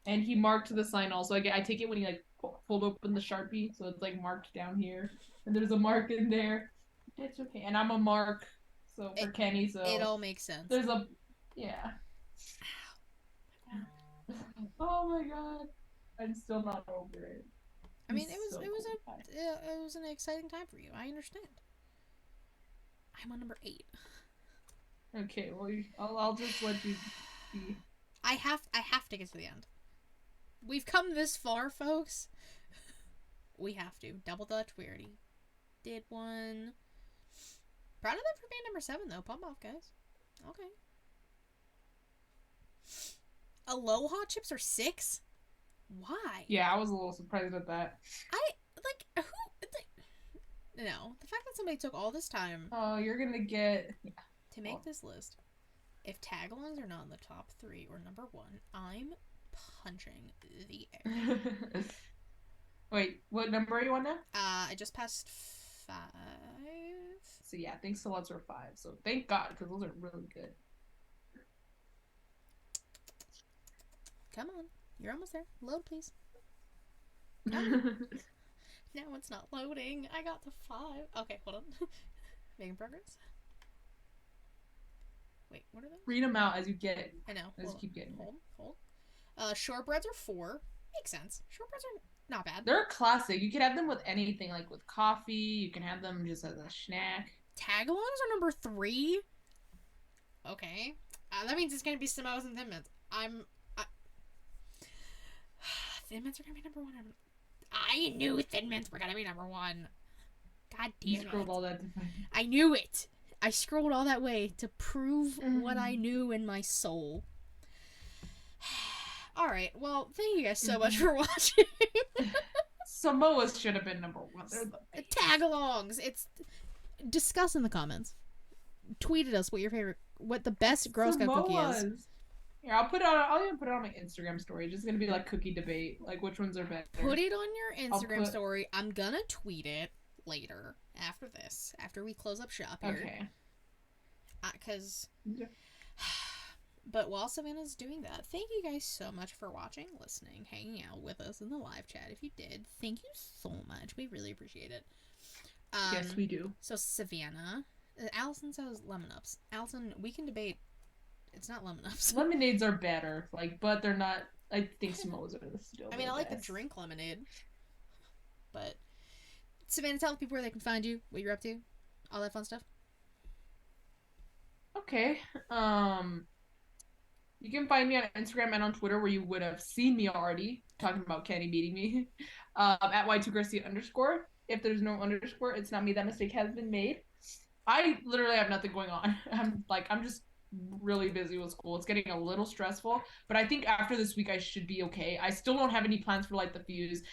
And he marked the sign also. I take it when he like pulled open the Sharpie, so it's like marked down here, and there's a mark in there. It's okay, and I'm a mark. So for Kenny, so it all makes sense. There's a Oh my god, I'm still not over it. I mean, it was an exciting time for you. I understand. I'm on number 8. Okay, well, I'll just let you be. I have to get to the end. We've come this far, folks. We have to. Double Dutch, we already did one. Proud of them for being number 7, though. Pump off, guys. Okay. Aloha chips are 6? Why? Yeah, I was a little surprised at that. No, the fact that somebody took all this time. Oh, you're gonna get to make this list. If tagalongs are not in the top 3 or number 1, I'm punching the air. Wait, what number are you on now? I just passed 5. So yeah, thanks a lot for 5. So thank God, because those are really good. Come on, you're almost there. Load, please. No. Now it's not loading. I got to 5. Okay, hold on. Making progress. Wait, what are those? Read them out as you get it. I know. As you keep getting Hold. Shortbreads are 4. Makes sense. Shortbreads are Not bad. They're classic. You can have them with anything, like with coffee. You can have them just as a snack. Tagalongs are number 3. Okay. That means it's gonna be Samoas and Thin Mints. Thin Mints are gonna be number 1. I knew Thin Mints were gonna be number 1. God damn it. Scrolled all that. I knew it. I scrolled all that way to prove what I knew in my soul. Alright, well, thank you guys so much for watching. Samoas should have been number 1. They're the best. Tagalongs. It's discuss in the comments. Tweet at us what the best Girl Scout cookie is. Yeah, I'll even put it on my Instagram story. It's just gonna be like cookie debate, like which ones are better. Put it on your Instagram story. I'm gonna tweet it later after this, after we close up shop here. Okay. But while Savannah's doing that, thank you guys so much for watching, listening, hanging out with us in the live chat. If you did, thank you so much. We really appreciate it. Yes, we do. So Savannah, Allison says lemon ups. Allison, we can debate. It's not lemon ups. Lemonades are better, but they're not. I think Samoas are still. I mean, I like the drink lemonade, but Savannah, tell the people where they can find you, what you're up to, all that fun stuff. Okay. You can find me on Instagram and on Twitter, where you would have seen me already talking about Kenny beating me. At Y2Garcia_. If there's no underscore, it's not me. That mistake has been made. I literally have nothing going on. I'm just really busy with school. It's getting a little stressful, but I think after this week I should be okay. I still don't have any plans for Light the Fuse.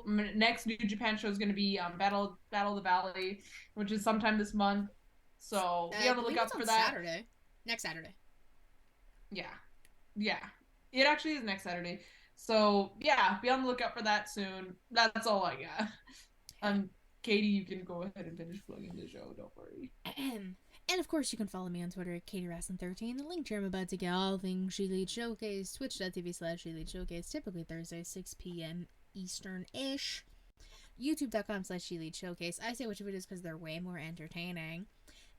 Next New Japan show is going to be Battle of the Valley, which is sometime this month. So be on the lookout for that. Next Saturday. Yeah. It actually is next Saturday. So yeah, be on the lookout for that soon. That's all I got. Katie, you can go ahead and finish plugging the show. Don't worry. And of course, you can follow me on Twitter at KatieRasslin13. The link to I'm about to get all things ShElite Showcase, twitch.tv/ShElite Showcase, typically Thursday, 6 p.m. Eastern-ish. YouTube.com/ShElite Showcase. I say which videos because they're way more entertaining.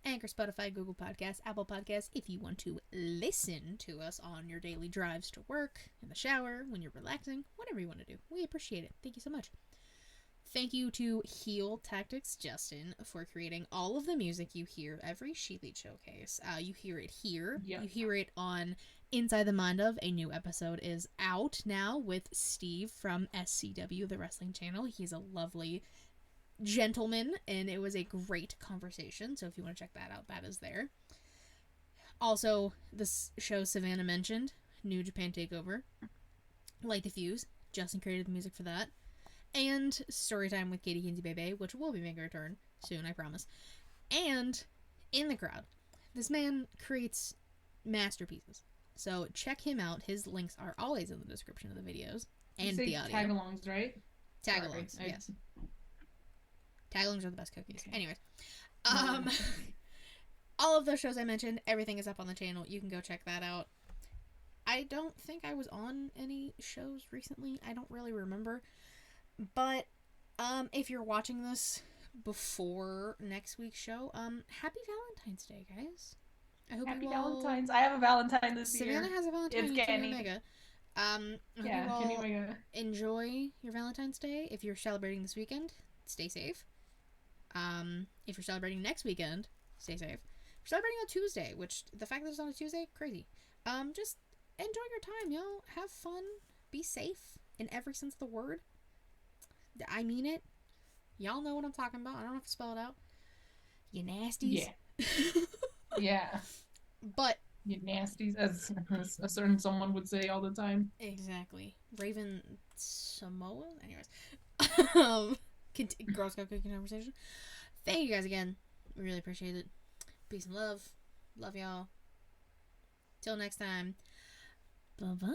Anchor, Spotify, Google Podcasts, Apple Podcasts, if you want to listen to us on your daily drives to work, in the shower, when you're relaxing, whatever you want to do. We appreciate it. Thank you so much. Thank you to Heel Tactics Justin for creating all of the music you hear every ShElite Showcase. You hear it here. Yep. You hear it on Inside the Mind of. A new episode is out now with Steve from SCW, the wrestling channel. He's a lovely gentleman, and it was a great conversation. So if you want to check that out, that is there. Also, this show Savannah mentioned, New Japan Takeover, Light the Fuse. Justin created the music for that. And Storytime with Katie Kinsey Bebe, which will be making a return soon, I promise. And In the Crowd. This man creates masterpieces. So check him out. His links are always in the description of the videos and the audio. Tagalongs, right? Tagalongs, yes. Tagalongs are the best cookies. Okay. Anyways. All of those shows I mentioned, everything is up on the channel. You can go check that out. I don't think I was on any shows recently. I don't really remember. But, if you're watching this before next week's show, happy Valentine's Day, guys. I hope happy you all... Valentine's. I have a Valentine this year. Savannah has a Valentine. It's Kenny. Omega. Kenny Omega. Enjoy your Valentine's Day. If you're celebrating this weekend, stay safe. If you're celebrating next weekend, stay safe. If you're celebrating on Tuesday, which the fact that it's on a Tuesday, crazy. Just enjoy your time, y'all. Have fun. Be safe in every sense of the word. I mean it. Y'all know what I'm talking about. I don't have to spell it out. You nasties. Yeah. Yeah. But. You nasties, as a certain someone would say all the time. Exactly. Raven Samoa? Anyways. Girl Scout Cooking Conversation. Thank you guys again. We really appreciate it. Peace and love. Love y'all. Till next time. Bye-bye.